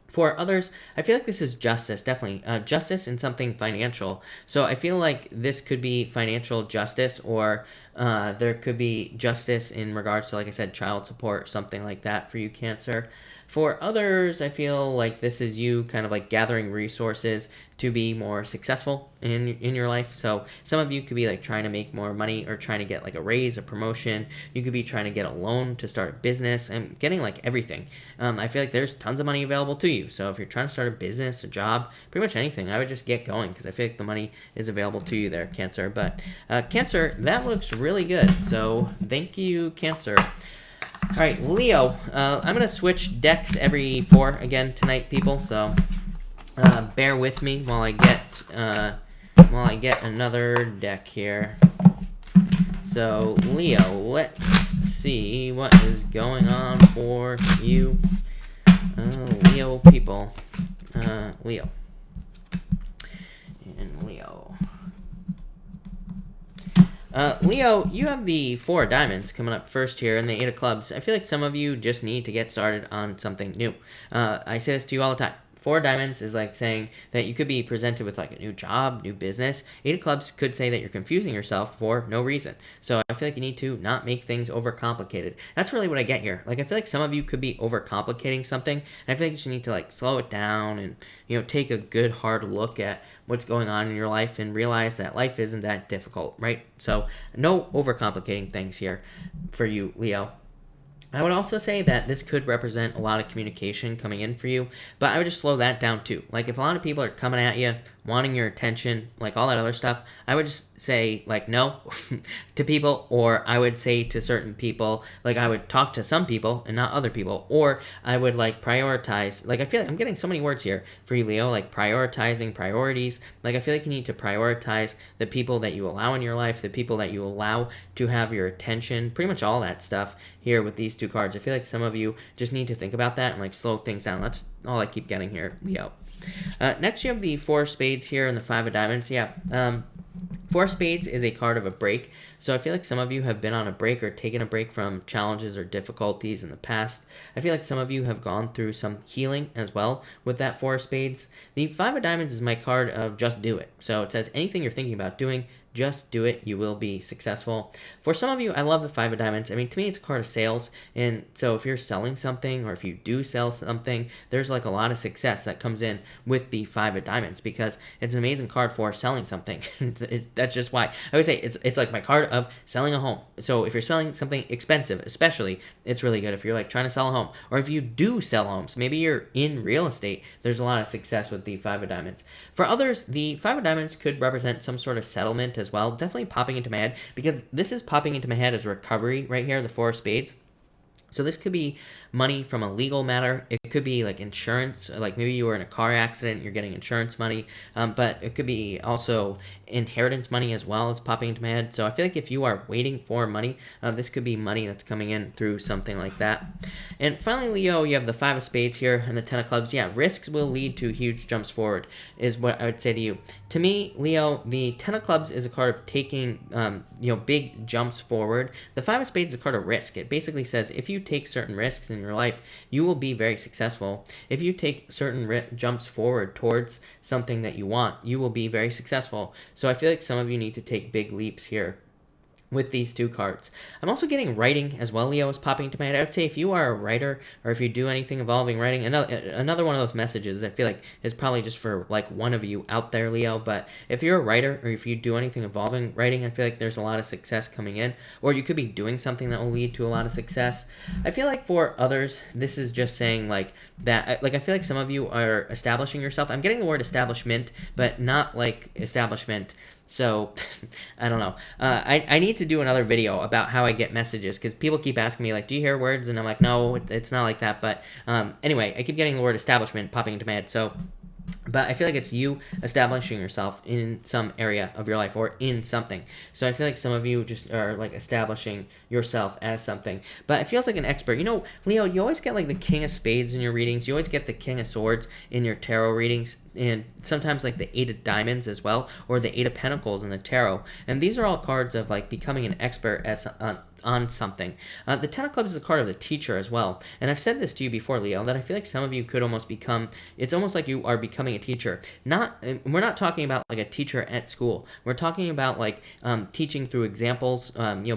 For others, I feel like this is justice, definitely. Justice in something financial. So I feel like this could be financial justice, or there could be justice in regards to, like I said, child support, something like that for you, Cancer. For others, I feel like this is you kind of like gathering resources to be more successful in your life. So some of you could be like trying to make more money or trying to get like a raise, a promotion. You could be trying to get a loan to start a business and getting like everything. I feel like there's tons of money available to you. So if you're trying to start a business, a job, pretty much anything, I would just get going because I feel like the money is available to you there, Cancer. But Cancer, that looks really good. So thank you, Cancer. All right, Leo. I'm going to switch decks every 4 again tonight, people. So bear with me while I get another deck here. So Leo, let's see what is going on for you, Leo people. Leo and Leo. Leo, you have the 4 of Diamonds coming up first here and the 8 of Clubs. I feel like some of you just need to get started on something new. I say this to you all the time. Four of Diamonds is like saying that you could be presented with like a new job, new business. Eight of Clubs could say that you're confusing yourself for no reason. So I feel like you need to not make things overcomplicated. That's really what I get here. Like I feel like some of you could be overcomplicating something, and I feel like you just need to like slow it down and, you know, take a good hard look at what's going on in your life and realize that life isn't that difficult, right? So no overcomplicating things here for you, Leo. I would also say that this could represent a lot of communication coming in for you, but I would just slow that down too. Like if a lot of people are coming at you, wanting your attention, like all that other stuff, I would just say like no to people, or I would say to certain people, like I would talk to some people and not other people, or I would like prioritize. Like I feel like I'm getting so many words here for you, Leo, like prioritizing priorities. Like I feel like you need to prioritize the people that you allow in your life, the people that you allow to have your attention, pretty much all that stuff here with these two cards. I feel like some of you just need to think about that and like slow things down. That's all I keep getting here, Leo. Next, you have the Four of Spades here and the Five of Diamonds. Yeah, Four of Spades is a card of a break. So I feel like some of you have been on a break or taken a break from challenges or difficulties in the past. I feel like some of you have gone through some healing as well with that Four of Spades. The Five of Diamonds is my card of just do it. So it says anything you're thinking about doing, just do it. You will be successful. For some of you, I love the Five of Diamonds. I mean, to me, it's a card of sales. And so if you're selling something or if you do sell something, there's like a lot of success that comes in with the Five of Diamonds because it's an amazing card for selling something. That's just why. I would say it's like my card of selling a home. So if you're selling something expensive, especially, it's really good. If you're like trying to sell a home, or if you do sell homes, maybe you're in real estate, there's a lot of success with the Five of Diamonds. For others, the Five of Diamonds could represent some sort of settlement as well. Definitely popping into my head because this is popping into my head as recovery right here, the Four of Spades. So this could be money from a legal matter. It could be like insurance, like maybe you were in a car accident, you're getting insurance money, but it could be also inheritance money as well as popping into my head. So I feel like if you are waiting for money, this could be money that's coming in through something like that. And finally, Leo, you have the Five of Spades here and the Ten of Clubs. Yeah, risks will lead to huge jumps forward is what I would say to you. To me, Leo, the Ten of Clubs is a card of taking, big jumps forward. The Five of Spades is a card of risk. It basically says if you take certain risks in your life, you will be very successful. If you take certain jumps forward towards something that you want, you will be very successful. So I feel like some of you need to take big leaps here with these two cards. I'm also getting writing as well, Leo, is popping into my head. I would say if you are a writer or if you do anything involving writing, another one of those messages I feel like is probably just for like one of you out there, Leo, but if you're a writer or if you do anything involving writing, I feel like there's a lot of success coming in, or you could be doing something that will lead to a lot of success. I feel like for others, this is just saying like that, like I feel like some of you are establishing yourself. I'm getting the word establishment, but not like establishment. So, I don't know. I need to do another video about how I get messages because people keep asking me, like, do you hear words? And I'm like, no, it's not like that. But anyway, I keep getting the word establishment popping into my head. So, but I feel like it's you establishing yourself in some area of your life or in something. So I feel like some of you just are like establishing yourself as something. But it feels like an expert. You know, Leo, you always get like the King of Spades in your readings. You always get the King of Swords in your tarot readings. And sometimes like the Eight of Diamonds as well, or the Eight of Pentacles in the tarot. And these are all cards of like becoming an expert on something. The Ten of Clubs is a card of the teacher as well. And I've said this to you before, Leo, that I feel like some of you could almost become, it's almost like you are becoming a teacher. We're not talking about like a teacher at school. We're talking about like teaching through examples,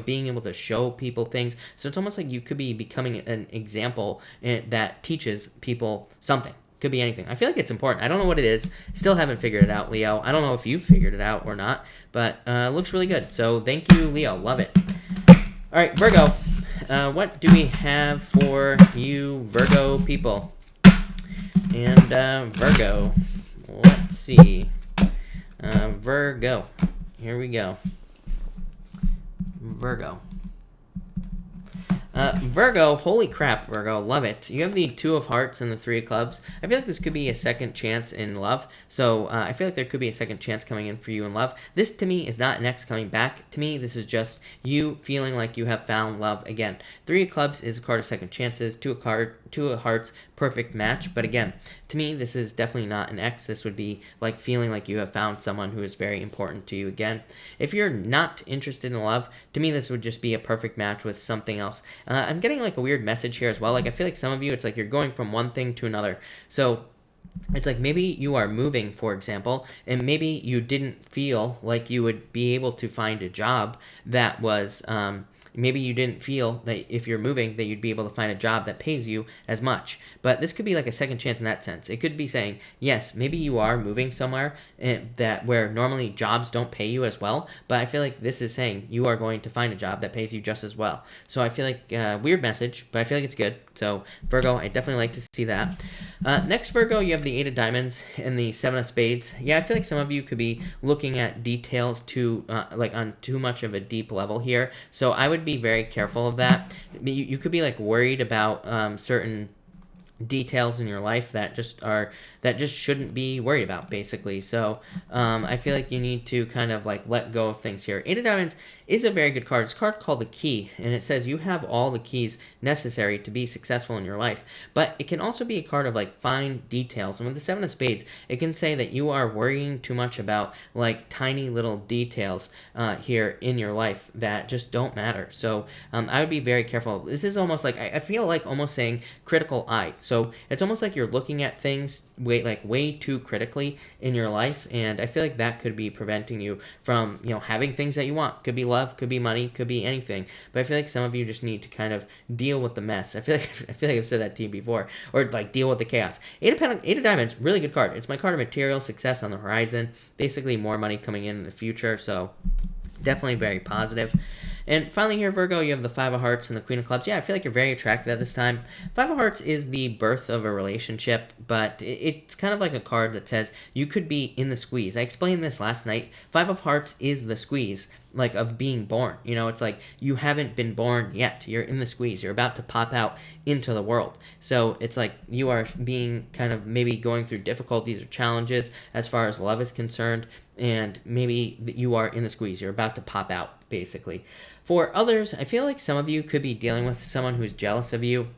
being able to show people things. So it's almost like you could be becoming an example that teaches people something. Could be anything. I feel like it's important. I don't know what it is. Still haven't figured it out, Leo. I don't know if you've figured it out or not, but it looks really good. So thank you, Leo. Love it. All right, Virgo. What do we have for you, Virgo people? And Virgo. Let's see. Virgo. Here we go. Virgo. Virgo, holy crap, Virgo, love it. You have the Two of Hearts and the Three of Clubs. I feel like this could be a second chance in love. So I feel like there could be a second chance coming in for you in love. This to me is not an ex coming back. To me, this is just you feeling like you have found love again. Three of Clubs is a card of second chances. Two of Hearts, perfect match. But again, to me, this is definitely not an ex. This would be like feeling like you have found someone who is very important to you again. If you're not interested in love, to me, this would just be a perfect match with something else. I'm getting like a weird message here as well. Like I feel like some of you, it's like you're going from one thing to another. So it's like maybe you are moving, for example, and maybe you didn't feel like you would be able to find a job that was, maybe you didn't feel that if you're moving that you'd be able to find a job that pays you as much. But this could be like a second chance in that sense. It could be saying, yes, maybe you are moving somewhere that where normally jobs don't pay you as well, but I feel like this is saying you are going to find a job that pays you just as well. So I feel like weird message, but I feel like it's good. So Virgo, I definitely like to see that. Next, Virgo, you have the Eight of Diamonds and the Seven of Spades. Yeah, I feel like some of you could be looking at details too, like on too much of a deep level here. So I would be very careful of that. You could be like worried about certain details in your life that just shouldn't be worried about, basically. So I feel like you need to kind of like let go of things here. Eight of Diamonds is a very good card. It's a card called the Key, and it says you have all the keys necessary to be successful in your life. But it can also be a card of like fine details. And with the Seven of Spades, it can say that you are worrying too much about like tiny little details here in your life that just don't matter. So I would be very careful. This is almost like, I feel like almost saying critical eye. So it's almost like you're looking at things way too critically in your life, and I feel like that could be preventing you from having things that you want. Could be love, could be money, could be anything. But I feel like some of you just need to kind of deal with the mess. I feel like I've said that to you before, or like deal with the chaos. Eight of Diamonds, really good card. It's my card of material success on the horizon. Basically, more money coming in the future. So definitely very positive. And finally here, Virgo, you have the Five of Hearts and the Queen of Clubs. Yeah, I feel like you're very attractive at this time. Five of Hearts is the birth of a relationship, but it's kind of like a card that says you could be in the squeeze. I explained this last night. Five of Hearts is the squeeze, like of being born. It's like you haven't been born yet. You're in the squeeze. You're about to pop out into the world. So it's like you are being kind of maybe going through difficulties or challenges as far as love is concerned, and maybe you are in the squeeze. You're about to pop out, basically. For others, I feel like some of you could be dealing with someone who's jealous of you.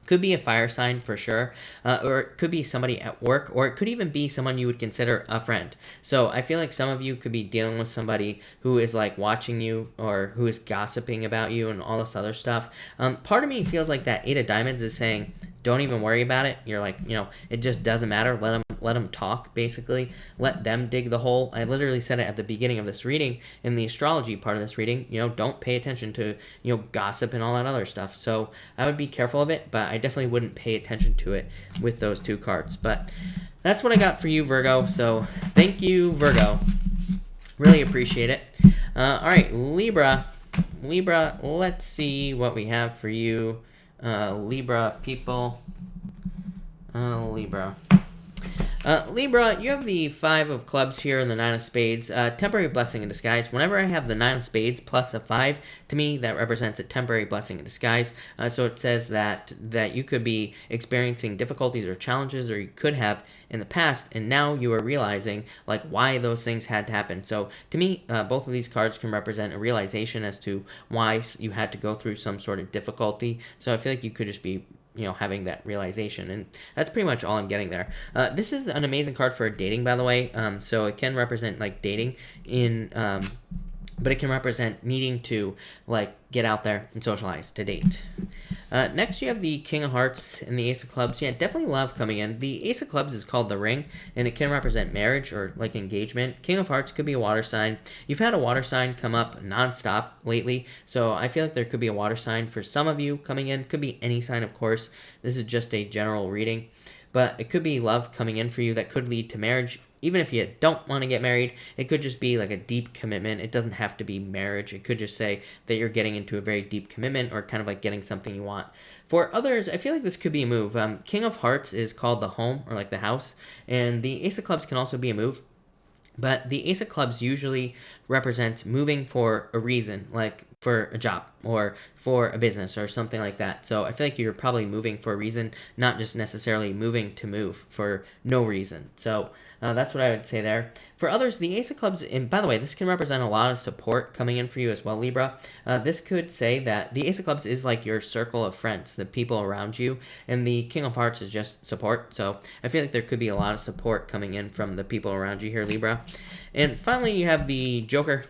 Could be a fire sign for sure, or it could be somebody at work, or it could even be someone you would consider a friend. So I feel like some of you could be dealing with somebody who is like watching you, or who is gossiping about you and all this other stuff. Part of me feels like that Eight of Diamonds is saying, don't even worry about it. You're like, it just doesn't matter. Let them talk, basically. Let them dig the hole. I literally said it at the beginning of this reading, in the astrology part of this reading. Don't pay attention to, gossip and all that other stuff. So I would be careful of it, but I definitely wouldn't pay attention to it with those two cards. But that's what I got for you, Virgo. So thank you, Virgo. Really appreciate it. All right, Libra. Libra, let's see what we have for you. Libra people. Libra. Libra, you have the Five of Clubs here and the Nine of Spades. Temporary blessing in disguise. Whenever I have the Nine of Spades plus a 5, to me that represents a temporary blessing in disguise. So it says that you could be experiencing difficulties or challenges, or you could have in the past, and now you are realizing like why those things had to happen. So to me, both of these cards can represent a realization as to why you had to go through some sort of difficulty. So I feel like you could just be having that realization, and that's pretty much all I'm getting there. This is an amazing card for dating, by the way. So it can represent like dating in, but it can represent needing to like get out there and socialize to date. Next, you have the King of Hearts and the Ace of Clubs. Yeah, definitely love coming in. The Ace of Clubs is called the Ring, and it can represent marriage or like engagement. King of Hearts could be a water sign. You've had a water sign come up nonstop lately, so I feel like there could be a water sign for some of you coming in. Could be any sign, of course. This is just a general reading, but it could be love coming in for you that could lead to marriage. Even if you don't want to get married, it could just be like a deep commitment. It doesn't have to be marriage. It could just say that you're getting into a very deep commitment, or kind of like getting something you want. For others, I feel like this could be a move. King of Hearts is called the home, or like the house, and the Ace of Clubs can also be a move. But the Ace of Clubs usually represents moving for a reason, like for a job or for a business or something like that. So I feel like you're probably moving for a reason, not just necessarily moving to move for no reason. So that's what I would say there. For others, the Ace of Clubs, and by the way, this can represent a lot of support coming in for you as well, Libra. This could say that the Ace of Clubs is like your circle of friends, the people around you, and the King of Hearts is just support. So I feel like there could be a lot of support coming in from the people around you here, Libra. And finally, you have the Joker.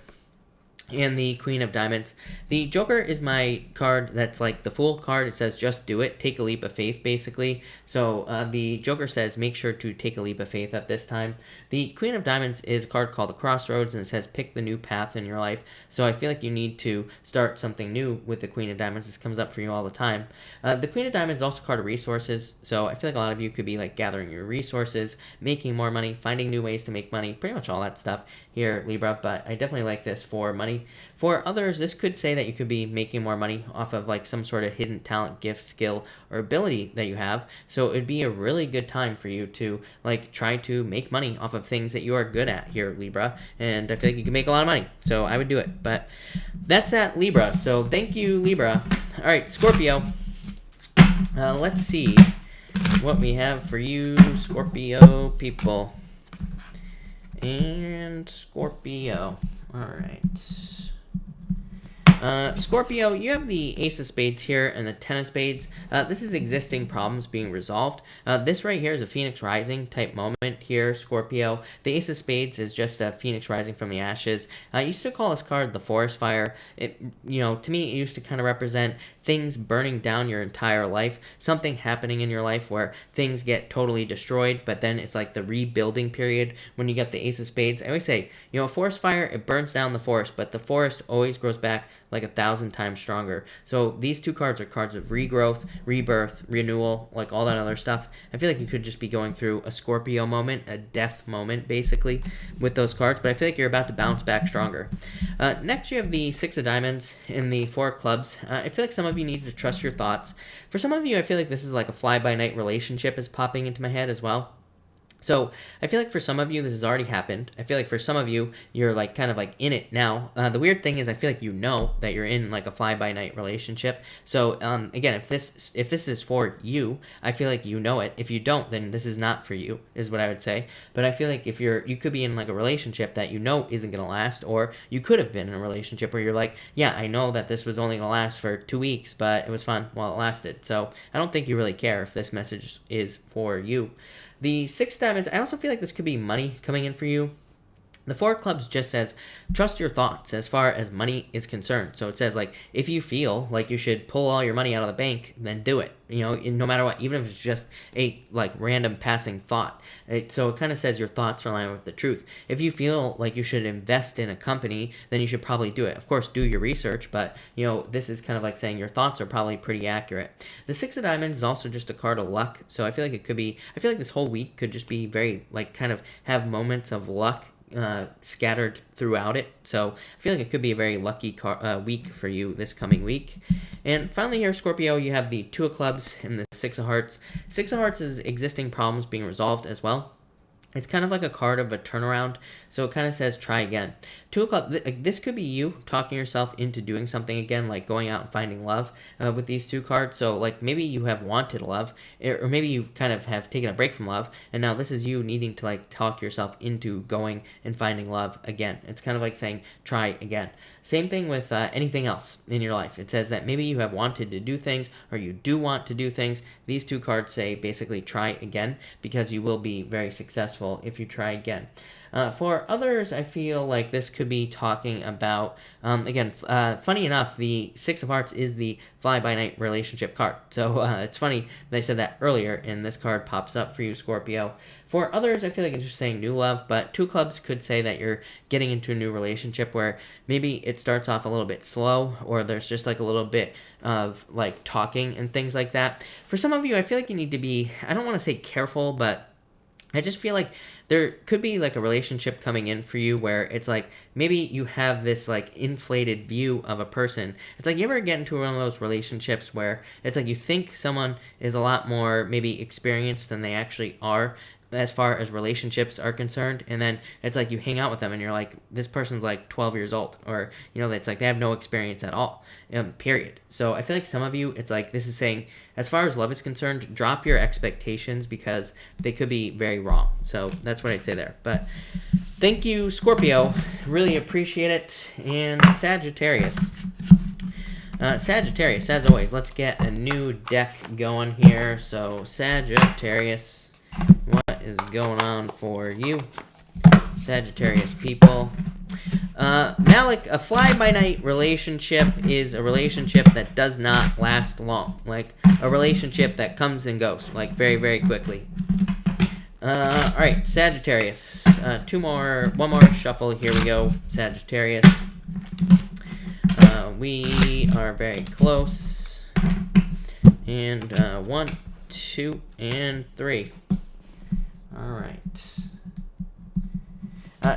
and the Queen of Diamonds. The Joker is my card that's like the Fool card. It says just do it, take a leap of faith, basically. So the Joker says make sure to take a leap of faith at this time. The Queen of Diamonds is a card called the Crossroads, and it says pick the new path in your life. So I feel like you need to start something new with the Queen of Diamonds. This comes up for you all the time. The Queen of Diamonds is also a card of resources, so I feel like a lot of you could be like gathering your resources, making more money, finding new ways to make money, pretty much all that stuff here, Libra, but I definitely like this for money. For others, this could say that you could be making more money off of like some sort of hidden talent, gift, skill, or ability that you have. So it'd be a really good time for you to like try to make money off of things that you are good at here, Libra. And I feel like you can make a lot of money. So I would do it. But that's at Libra. So thank you, Libra. All right, Scorpio. Let's see what we have for you, Scorpio people. And Scorpio. All right. Scorpio, you have the Ace of Spades here and the Ten of Spades. This is existing problems being resolved. This right here is a Phoenix Rising type moment here, Scorpio. The Ace of Spades is just a Phoenix Rising from the ashes. I used to call this card the Forest Fire. It, to me, it used to kind of represent things burning down your entire life, something happening in your life where things get totally destroyed, but then it's like the rebuilding period when you get the Ace of Spades. I always say, a forest fire, it burns down the forest, but the forest always grows back like 1,000 times stronger. So these two cards are cards of regrowth, rebirth, renewal, like all that other stuff. I feel like you could just be going through a Scorpio moment, a death moment, basically, with those cards, but I feel like you're about to bounce back stronger. Next, you have the Six of Diamonds and the Four of Clubs. I feel like some of you need to trust your thoughts. For some of you, I feel like this is like a fly-by-night relationship is popping into my head as well. So I feel like for some of you, this has already happened. I feel like for some of you, you're like kind of like in it now. The weird thing is I feel like you know that you're in like a fly-by-night relationship. So again, if this is for you, I feel like you know it. If you don't, then this is not for you, is what I would say. But I feel like if you could be in like a relationship that you know isn't going to last, or you could have been in a relationship where you're like, yeah, I know that this was only going to last for 2 weeks, but it was fun while it lasted. So I don't think you really care if this message is for you. The Six of Diamonds, I also feel like this could be money coming in for you. The Four of Clubs just says, trust your thoughts as far as money is concerned. So it says, like, if you feel like you should pull all your money out of the bank, then do it. No matter what, even if it's just a, like, random passing thought. So it kind of says your thoughts align with the truth. If you feel like you should invest in a company, then you should probably do it. Of course, do your research, but, this is kind of like saying your thoughts are probably pretty accurate. The Six of Diamonds is also just a card of luck. So I feel like I feel like this whole week could just be very, like, kind of have moments of luck scattered throughout it. So I feel like it could be a very lucky week for you this coming week. And finally here, Scorpio, you have the Two of Clubs and the Six of Hearts. Six of Hearts is existing problems being resolved as well. It's kind of like a card of a turnaround, so it kind of says try again. Two of Clubs, this could be you talking yourself into doing something again, like going out and finding love with these two cards. So like maybe you have wanted love, or maybe you kind of have taken a break from love, and now this is you needing to like talk yourself into going and finding love again. It's kind of like saying try again. Same thing with anything else in your life. It says that maybe you have wanted to do things, or you do want to do things. These two cards say basically try again, because you will be very successful if you try again. For others, I feel like this could be talking about, again, funny enough, the Six of Hearts is the fly-by-night relationship card. So it's funny that I said that earlier, and this card pops up for you, Scorpio. For others, I feel like it's just saying new love, but Two Clubs could say that you're getting into a new relationship where maybe it starts off a little bit slow, or there's just like a little bit of like talking and things like that. For some of you, I feel like you need to be, I don't want to say careful, but I just feel like there could be like a relationship coming in for you where it's like maybe you have this like inflated view of a person. It's like you ever get into one of those relationships where it's like you think someone is a lot more maybe experienced than they actually are as far as relationships are concerned, and then it's like you hang out with them and you're like, this person's like 12 years old, or it's like they have no experience at all, period. So I feel like some of you, it's like this is saying as far as love is concerned, drop your expectations because they could be very wrong. So that's what I'd say there. But thank you, Scorpio, really appreciate it. And Sagittarius, as always, let's get a new deck going here. So Sagittarius, what is going on for you, Sagittarius people? Malik, a fly-by-night relationship is a relationship that does not last long. Like a relationship that comes and goes, like very, very quickly. All right, Sagittarius. One more shuffle. Here we go, Sagittarius. We are very close. And 1, 2, and 3. All right.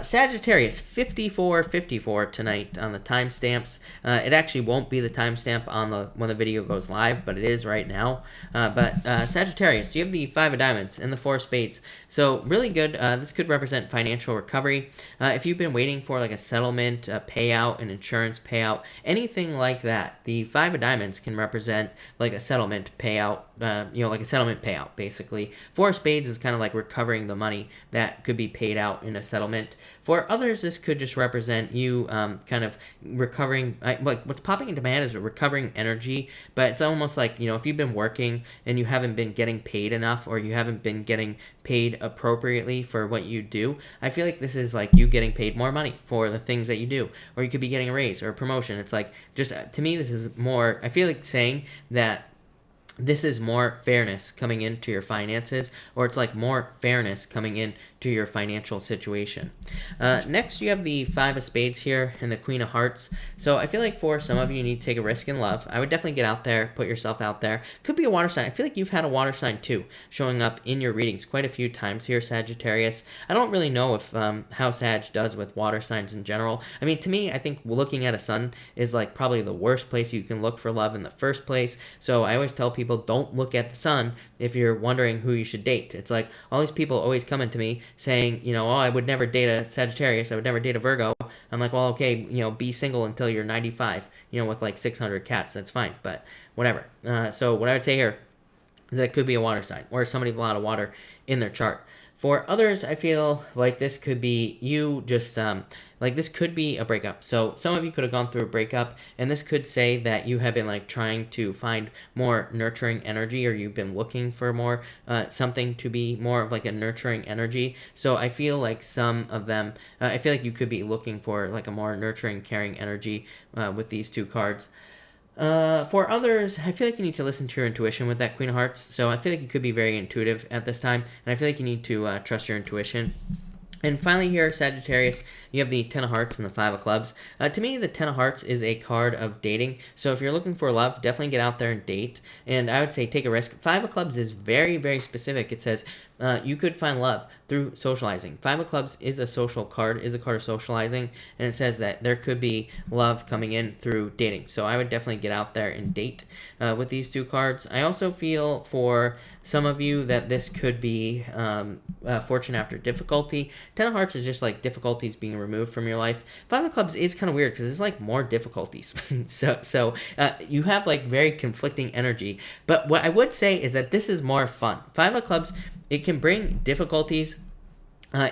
Sagittarius, 5454 tonight on the timestamps. It actually won't be the timestamp on when the video goes live, but it is right now. But Sagittarius, you have the 5 of diamonds and the 4 of spades. So really good. This could represent financial recovery. If you've been waiting for like a settlement, a payout, an insurance payout, anything like that, the 5 of diamonds can represent like a settlement payout. Like a settlement payout, basically. 4 of spades is kind of like recovering the money that could be paid out in a settlement. For others, this could just represent you kind of recovering. Like what's popping into my head is recovering energy, but it's almost like, if you've been working and you haven't been getting paid enough, or you haven't been getting paid appropriately for what you do, I feel like this is like you getting paid more money for the things that you do, or you could be getting a raise or a promotion. It's like, just to me, this is more, I feel like saying that this is more fairness coming into your finances, or it's like more fairness coming into your financial situation. Next, you have the 5 of spades here and the Queen of Hearts. So I feel like for some of you, you need to take a risk in love. I would definitely get out there, put yourself out there. Could be a water sign. I feel like you've had a water sign too showing up in your readings quite a few times here, Sagittarius. I don't really know if how Sag does with water signs in general. I mean, to me, I think looking at a sun is like probably the worst place you can look for love in the first place. So I always tell people, don't look at the sun if you're wondering who you should date. It's like all these people always coming to me saying, I would never date a Sagittarius, I would never date a Virgo. I'm like, well, okay, be single until you're 95, with like 600 cats. That's fine, but whatever. So what I would say here is that it could be a water sign or somebody with a lot of water in their chart. For others, I feel like this could be you just, this could be a breakup. So some of you could have gone through a breakup, and this could say that you have been like trying to find more nurturing energy, or you've been looking for more, something to be more of like a nurturing energy. So I feel like some of them, I feel like you could be looking for like a more nurturing, caring energy with these 2 cards. For others, I feel like you need to listen to your intuition with that Queen of Hearts. So I feel like you could be very intuitive at this time, and I feel like you need to trust your intuition. And finally here, Sagittarius, you have the 10 of Hearts and the 5 of Clubs. To me, the 10 of Hearts is a card of dating. So if you're looking for love, definitely get out there and date. And I would say take a risk. 5 of Clubs is very, very specific. It says you could find love through socializing. 5 of Clubs is a social card, is a card of socializing. And it says that there could be love coming in through dating. So I would definitely get out there and date with these 2 cards. I also feel for some of you that this could be fortune after difficulty. 10 of Hearts is just like difficulties being removed from your life. 5 of Clubs is kind of weird because it's like more difficulties. so you have like very conflicting energy. But what I would say is that this is more fun. 5 of Clubs, it can bring difficulties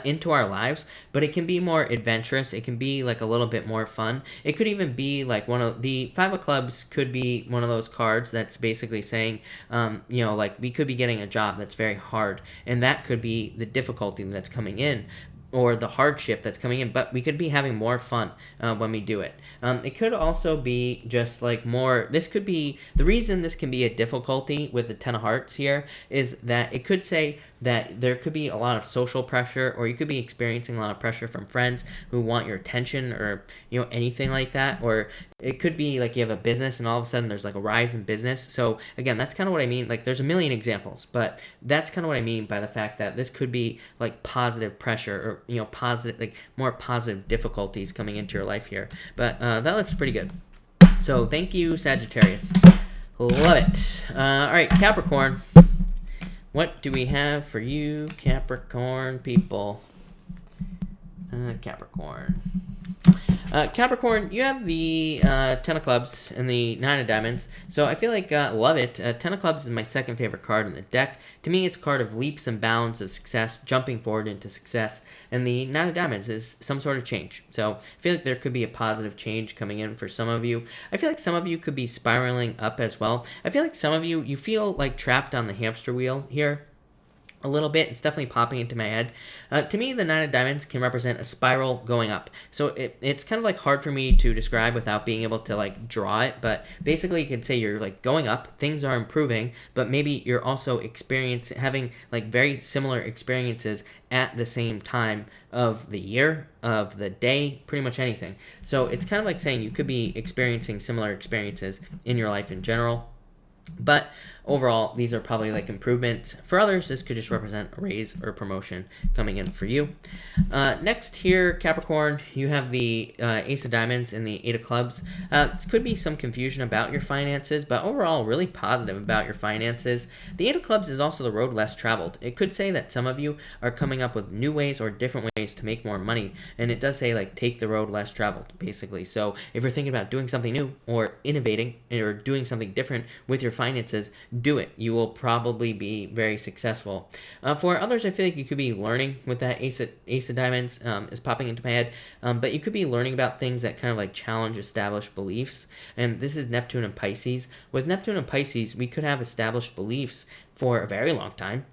into our lives, but it can be more adventurous. It can be like a little bit more fun. It could even be like one of the 5 of Clubs could be one of those cards that's basically saying, like we could be getting a job that's very hard, and that could be the difficulty that's coming in, or the hardship that's coming in, but we could be having more fun when we do it. It could also be just like more, this could be, the reason this can be a difficulty with the 10 of Hearts here is that it could say that there could be a lot of social pressure, or you could be experiencing a lot of pressure from friends who want your attention, or anything like that. Or it could be like you have a business and all of a sudden there's like a rise in business. So again, that's kind of what I mean. Like there's a million examples, but that's kind of what I mean by the fact that this could be like positive pressure, or positive, like more positive difficulties coming into your life here. But that looks pretty good. So thank you, Sagittarius. Love it. All right, Capricorn. What do we have for you, Capricorn people? Capricorn. Capricorn, you have the 10 of Clubs and the 9 of Diamonds. So I feel like, love it. 10 of Clubs is my second favorite card in the deck. To me, it's a card of leaps and bounds of success, jumping forward into success. And the 9 of Diamonds is some sort of change. So I feel like there could be a positive change coming in for some of you. I feel like some of you could be spiraling up as well. I feel like some of you, you feel like trapped on the hamster wheel here. a little bit. It's definitely popping into my head. To me, the Nine of Diamonds can represent a spiral going up. So it's kind of like hard for me to describe without being able to like draw it. But basically, you could say you're like going up, things are improving, but maybe you're also having like very similar experiences at the same time of the year, of the day, pretty much anything. So it's kind of like saying you could be experiencing similar experiences in your life in general. But overall, these are probably like improvements. For others, this could just represent a raise or promotion coming in for you. Next here, Capricorn, you have the Ace of Diamonds and the Eight of Clubs. Could be some confusion about your finances, but overall, really positive about your finances. The Eight of Clubs is also the road less traveled. It could say that some of you are coming up with new ways or different ways to make more money. And it does say like take the road less traveled, basically. So if you're thinking about doing something new or innovating or doing something different with your finances, do it. You will probably be very successful. For others, I feel like you could be learning with that Ace of Diamonds is popping into my head, but you could be learning about things that kind of like challenge established beliefs. And this is Neptune and Pisces. With Neptune and Pisces, we could have established beliefs for a very long time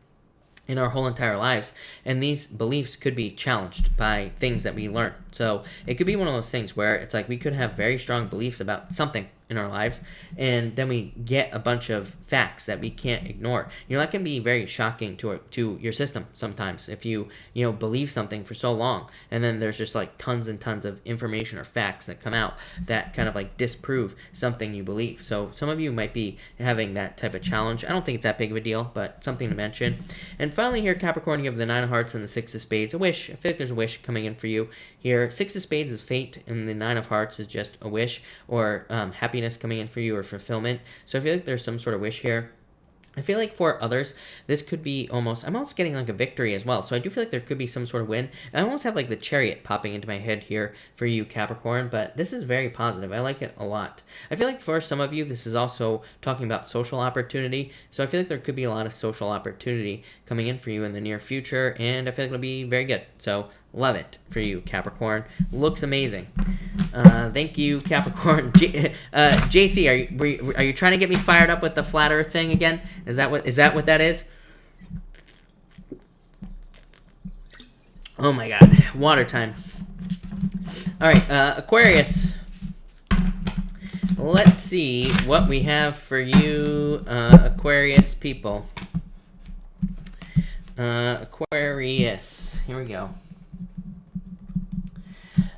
in our whole entire lives, and these beliefs could be challenged by things that we learn. So it could be one of those things where it's like we could have very strong beliefs about something in our lives, and then we get a bunch of facts that we can't ignore. That can be very shocking to your system sometimes if you believe something for so long, and then there's just like tons and tons of information or facts that come out that kind of like disprove something you believe. So some of you might be having that type of challenge. I don't think it's that big of a deal, but something to mention. And finally here, Capricorn, you have the Nine of Hearts and the Six of Spades. A wish. I feel like there's a wish coming in for you here. Six of Spades is fate, and the Nine of Hearts is just a wish or happiness coming in for you or fulfillment. So I feel like there's some sort of wish here. I feel like for others, this could be I'm almost getting like a victory as well. So I do feel like there could be some sort of win. I almost have like the Chariot popping into my head here for you, Capricorn, but this is very positive. I like it a lot. I feel like for some of you, this is also talking about social opportunity. So I feel like there could be a lot of social opportunity coming in for you in the near future, and I feel like it'll be very good. So love it for you, Capricorn. Looks amazing. Thank you, Capricorn. JC, are you trying to get me fired up with the flat Earth thing again? Is that what that is? Oh my God, water time. All right, Aquarius. Let's see what we have for you, Aquarius people. Aquarius. Here we go.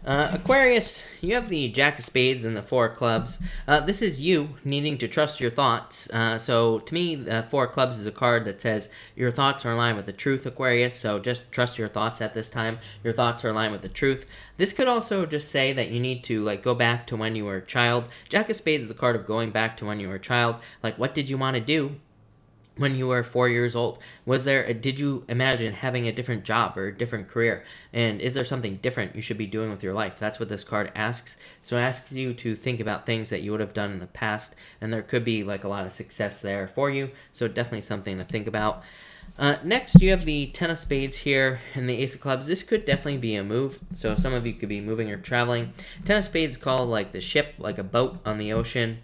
Aquarius, you have the Jack of Spades and the Four of Clubs. This is you needing to trust your thoughts. So to me, the Four of Clubs is a card that says your thoughts are in line with the truth, Aquarius. So just trust your thoughts at this time. Your thoughts are in line with the truth. This could also just say that you need to like go back to when you were a child. Jack of Spades is a card of going back to when you were a child. Like, what did you want to do when you were 4 years old? Did you imagine having a different job or a different career? And is there something different you should be doing with your life? That's what this card asks. So it asks you to think about things that you would have done in the past, and there could be like a lot of success there for you. So definitely something to think about. Next, you have the Ten of Spades here and the Ace of Clubs. This could definitely be a move. So some of you could be moving or traveling. Ten of Spades is called like the ship, like a boat on the ocean.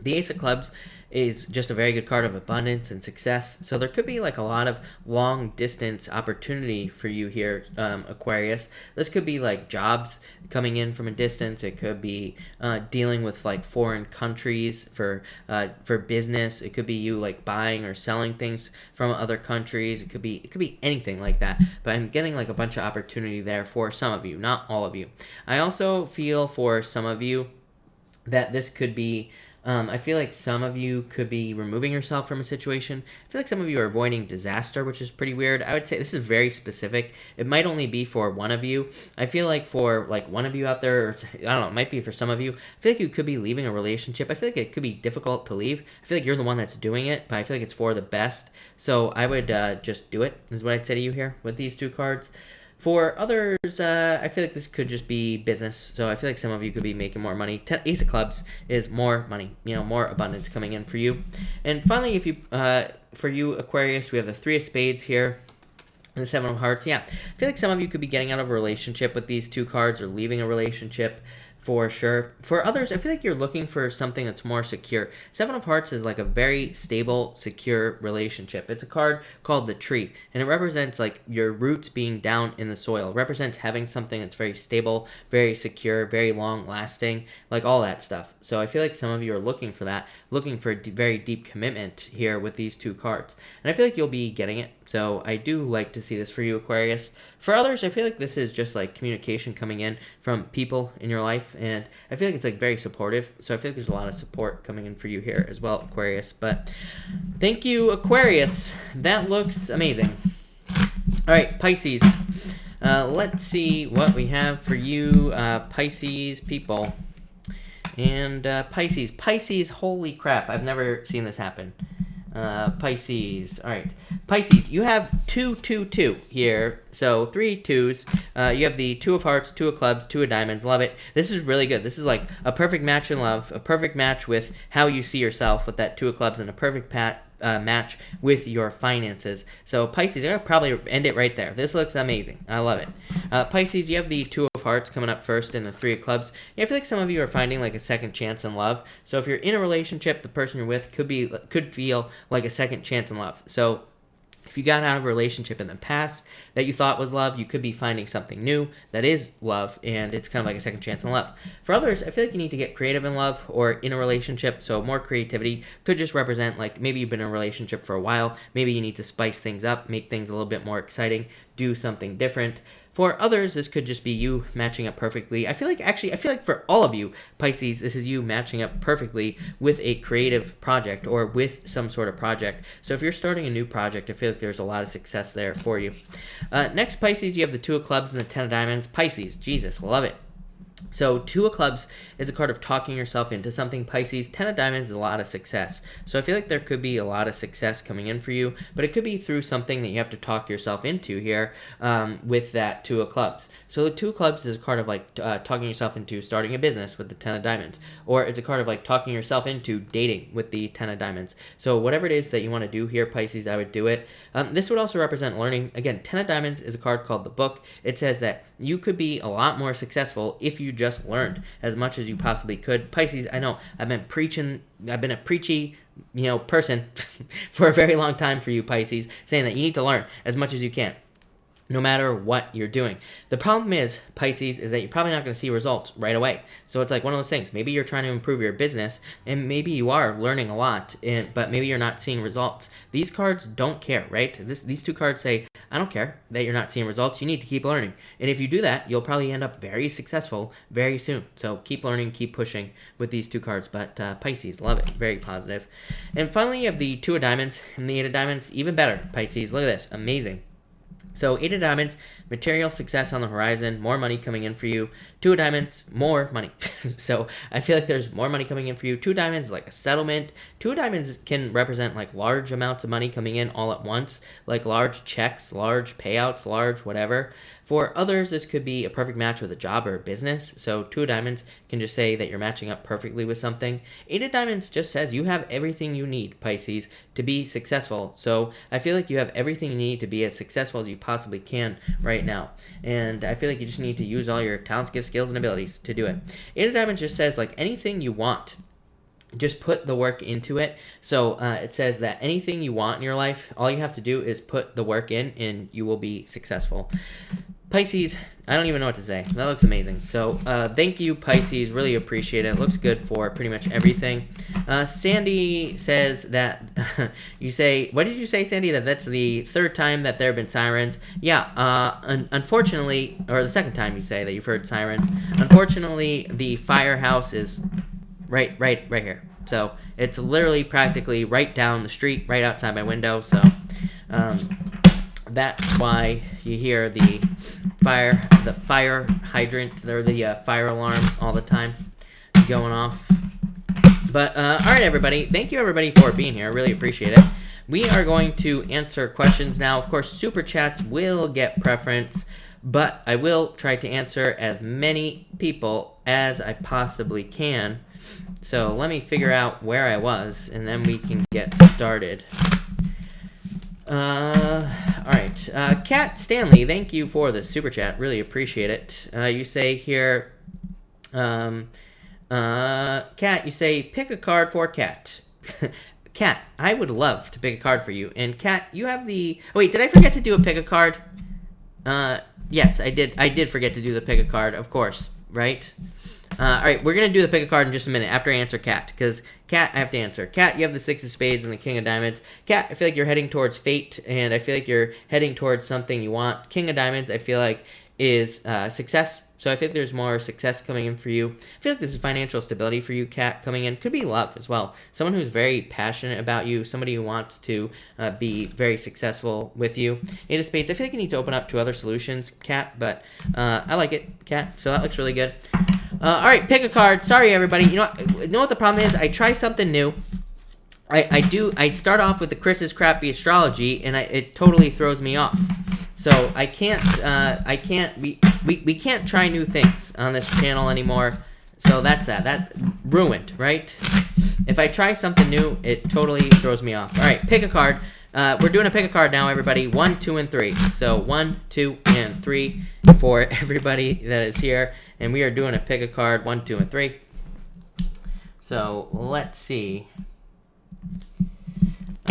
The Ace of Clubs is just a very good card of abundance and success. So there could be like a lot of long distance opportunity for you here, Aquarius. This could be like jobs coming in from a distance. It could be dealing with like foreign countries for business. It could be you like buying or selling things from other countries. It could be anything like that. But I'm getting like a bunch of opportunity there for some of you, not all of you. I also feel for some of you that this could be I feel like some of you could be removing yourself from a situation. I feel like some of you are avoiding disaster, which is pretty weird. I would say this is very specific. It might only be for one of you. I feel like for like one of you out there, or I don't know, it might be for some of you. I feel like you could be leaving a relationship. I feel like it could be difficult to leave. I feel like you're the one that's doing it, but I feel like it's for the best. So I would just do it, is what I'd say to you here with these two cards. For others, I feel like this could just be business. So I feel like some of you could be making more money. Ace of Clubs is more money, more abundance coming in for you. And finally, if you, for you, Aquarius, we have the Three of Spades here and the Seven of Hearts. Yeah, I feel like some of you could be getting out of a relationship with these two cards or leaving a relationship. for sure. For others, I feel like you're looking for something that's more secure. Seven of Hearts is like a very stable, secure relationship. It's a card called the Tree, and it represents like your roots being down in the soil. It represents having something that's very stable, very secure, very long lasting, like all that stuff. So I feel like some of you are looking for that, looking for a very deep commitment here with these two cards. And I feel like you'll be getting it. So I do like to see this for you, Aquarius. For others, I feel like this is just like communication coming in from people in your life, and I feel like it's like very supportive. So I feel like there's a lot of support coming in for you here as well, Aquarius. But thank you, Aquarius. That looks amazing. All right, Pisces. Let's see what we have for you, Pisces people. And Pisces, holy crap, I've never seen this happen. Pisces. All right. Pisces, you have 2, 2, 2 here. So 3 2s. You have the 2 of Hearts, 2 of Clubs, 2 of Diamonds. Love it. This is really good. This is like a perfect match in love, a perfect match with how you see yourself with that 2 of Clubs, and a perfect match with your finances. So Pisces, I'm going to probably end it right there. This looks amazing. I love it. Pisces, you have the 2 of Hearts coming up first and the 3 of Clubs. I feel like some of you are finding like a second chance in love. So if you're in a relationship, the person you're with could feel like a second chance in love. So if you got out of a relationship in the past that you thought was love, you could be finding something new that is love, and it's kind of like a second chance in love. For others, I feel like you need to get creative in love or in a relationship, so more creativity could just represent like maybe you've been in a relationship for a while, maybe you need to spice things up, make things a little bit more exciting, do something different. For others, this could just be you matching up perfectly. I feel like for all of you, Pisces, this is you matching up perfectly with a creative project or with some sort of project. So if you're starting a new project, I feel like there's a lot of success there for you. Next, Pisces, you have the 2 of Clubs and the 10 of Diamonds. Pisces, Jesus, love it. So 2 of Clubs is a card of talking yourself into something, Pisces. 10 of Diamonds is a lot of success. So I feel like there could be a lot of success coming in for you, but it could be through something that you have to talk yourself into here with that 2 of Clubs. So the 2 of Clubs is a card of like talking yourself into starting a business with the 10 of Diamonds, or it's a card of like talking yourself into dating with the 10 of Diamonds. So whatever it is that you want to do here, Pisces, I would do it. This would also represent learning. Again, 10 of Diamonds is a card called the Book. It says that you could be a lot more successful if you just learned as much as you possibly could. Pisces, I know I've been a preachy, person for a very long time for you, Pisces, saying that you need to learn as much as you can, no matter what you're doing. The problem is, Pisces, is that you're probably not going to see results right away. So it's like one of those things. Maybe you're trying to improve your business, and maybe you are learning a lot, but maybe you're not seeing results. These cards don't care, right? These 2 cards say, I don't care that you're not seeing results. You need to keep learning. And if you do that, you'll probably end up very successful very soon. So keep learning, keep pushing with these 2 cards. But Pisces, love it. Very positive. And finally, you have the 2 of Diamonds and the 8 of Diamonds. Even better, Pisces. Look at this. Amazing. So 8 of Diamonds, material success on the horizon, more money coming in for you. 2 of Diamonds, more money. So I feel like there's more money coming in for you. 2 of Diamonds is like a settlement. 2 of Diamonds can represent like large amounts of money coming in all at once, like large checks, large payouts, large whatever. For others, this could be a perfect match with a job or a business. So 2 of Diamonds can just say that you're matching up perfectly with something. 8 of Diamonds just says you have everything you need, Pisces, to be successful. So I feel like you have everything you need to be as successful as you possibly can right now. And I feel like you just need to use all your talents, gifts, skills, and abilities to do it. 8 of Diamonds just says like anything you want, just put the work into it. So it says that anything you want in your life, all you have to do is put the work in and you will be successful. Pisces, I don't even know what to say. That looks amazing. So thank you, Pisces. Really appreciate it. It looks good for pretty much everything. Sandy says that you say, what did you say, Sandy? That's the 3rd time that there have been sirens. Yeah, unfortunately, or the 2nd time you say that you've heard sirens. Unfortunately, the firehouse is right here. So it's literally practically right down the street, right outside my window. So that's why you hear the fire hydrant or the fire alarm all the time going off. But all right, everybody, thank you everybody for being here. I really appreciate it. We are going to answer questions now. Of course, super chats will get preference, but I will try to answer as many people as I possibly can. So let me figure out where I was, and then we can get started. All right. Kat Stanley, thank you for the super chat. Really appreciate it. You say here, Kat, you say pick a card for Kat. Kat, I would love to pick a card for you. And Kat, you have the... Oh, wait, did I forget to do a pick a card? Yes, I did. I did forget to do the pick a card, of course, right? All right, we're going to do the pick a card in just a minute after I answer Kat, because Kat, I have to answer. Kat, you have the Six of Spades and the King of Diamonds. Kat, I feel like you're heading towards fate, and I feel like you're heading towards something you want. King of Diamonds, I feel like, is success. So I think there's more success coming in for you. I feel like this is financial stability for you, Kat, coming in. Could be love as well. Someone who's very passionate about you. Somebody who wants to be very successful with you. Eight of Spades, I feel like you need to open up to other solutions, Kat, but I like it, Kat. So that looks really good. All right, pick a card. Sorry, everybody. You know what the problem is? I try something new. I start off with the Chris's Crappy Astrology, and it totally throws me off. So we can't try new things on this channel anymore. So that ruined, right? If I try something new, it totally throws me off. All right, pick a card. We're doing a pick a card now, everybody. 1, 2, and 3. So 1, 2, and 3 for everybody that is here, and we are doing a pick a card. 1, 2, and 3. So let's see.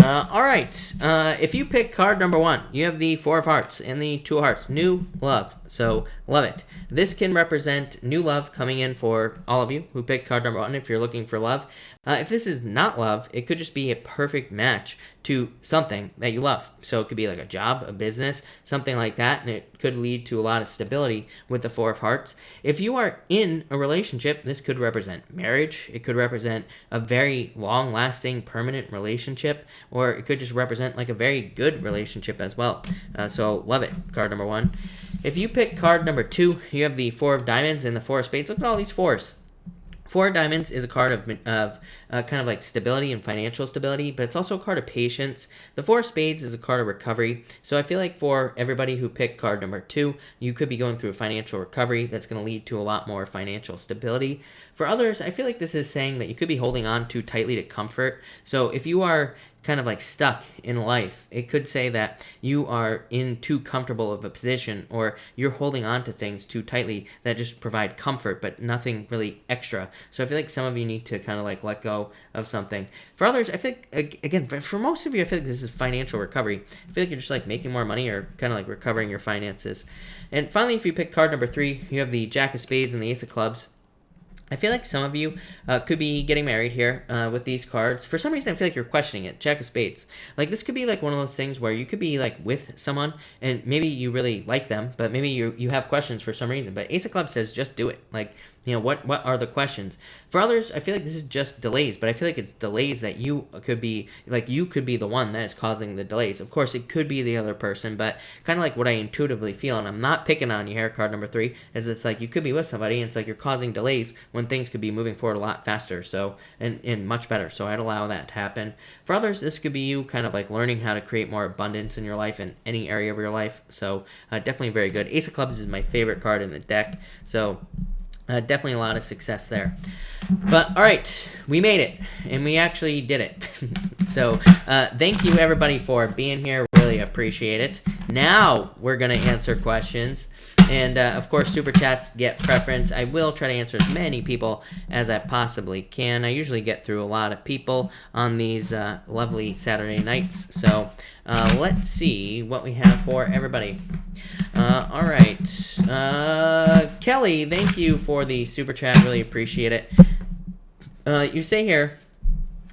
All right. If you pick card number 1, you have the Four of Hearts and the Two of Hearts. New love. So love it. This can represent new love coming in for all of you who picked card number 1 if you're looking for love. If this is not love, it could just be a perfect match to something that you love. So it could be like a job, a business, something like that, and it could lead to a lot of stability with the Four of Hearts. If you are in a relationship, this could represent marriage. It could represent a very long-lasting, permanent relationship, or it could just represent like a very good relationship as well. So love it, card number 1. If you pick card number 2, you have the Four of Diamonds and the Four of Spades. Look at all these fours. Four of Diamonds is a card of kind of like stability and financial stability, but it's also a card of patience. The Four of Spades is a card of recovery. So I feel like for everybody who picked card number 2, you could be going through a financial recovery that's going to lead to a lot more financial stability. For others, I feel like this is saying that you could be holding on too tightly to comfort. So if you are kind of like stuck in life, it could say that you are in too comfortable of a position, or you're holding on to things too tightly that just provide comfort but nothing really extra. So I feel like some of you need to kind of like let go of something. For others, I feel like, again, for most of you, I feel like this is financial recovery. I feel like you're just like making more money or kind of like recovering your finances. And finally, if you pick card number 3, you have the Jack of Spades and the Ace of Clubs. I feel like some of you could be getting married here with these cards. For some reason, I feel like you're questioning it. Jack of Spades. Like, this could be like one of those things where you could be like with someone and maybe you really like them, but maybe you have questions for some reason. But Ace of Clubs says just do it. Like, you know, what are the questions? For others, I feel like this is just delays, but I feel like it's delays that you could be, like, you could be the one that is causing the delays. Of course, it could be the other person, but kind of like what I intuitively feel, and I'm not picking on you here, card number 3, is it's like you could be with somebody, and it's like you're causing delays when things could be moving forward a lot faster, so, and much better, so I'd allow that to happen. For others, this could be you kind of like learning how to create more abundance in your life in any area of your life, so definitely very good. Ace of Clubs is my favorite card in the deck, so definitely a lot of success there. But all right, we made it, and we actually did it. So thank you everybody for being here. Really appreciate it. Now we're gonna answer questions, and of course super chats get preference. I will try to answer as many people as I possibly can. I usually get through a lot of people on these lovely Saturday nights. So let's see what we have for everybody. All right, Kelly, thank you for the super chat. Really appreciate it. You say here,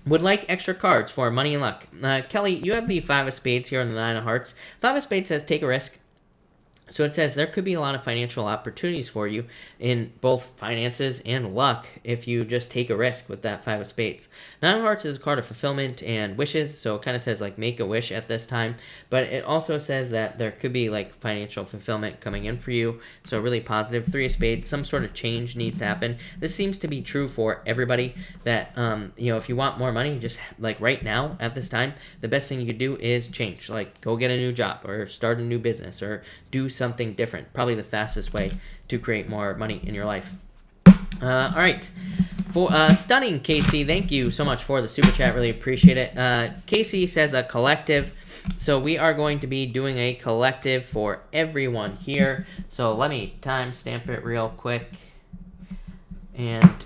would like extra cards for money and luck. Kelly, you have the Five of Spades here and the Nine of Hearts. Five of Spades says take a risk. So it says there could be a lot of financial opportunities for you in both finances and luck if you just take a risk with that Five of Spades. Nine of Hearts is a card of fulfillment and wishes, so it kind of says like make a wish at this time. But it also says that there could be like financial fulfillment coming in for you, so really positive. Three of Spades, some sort of change needs to happen. This seems to be true for everybody that, you know, if you want more money, just like right now at this time, the best thing you could do is change. Like go get a new job or start a new business or do something different. Probably the fastest way to create more money in your life. All right. For Stunning Casey, thank you so much for the super chat. Really appreciate it. Casey says a collective. So we are going to be doing a collective for everyone here. So let me timestamp it real quick. And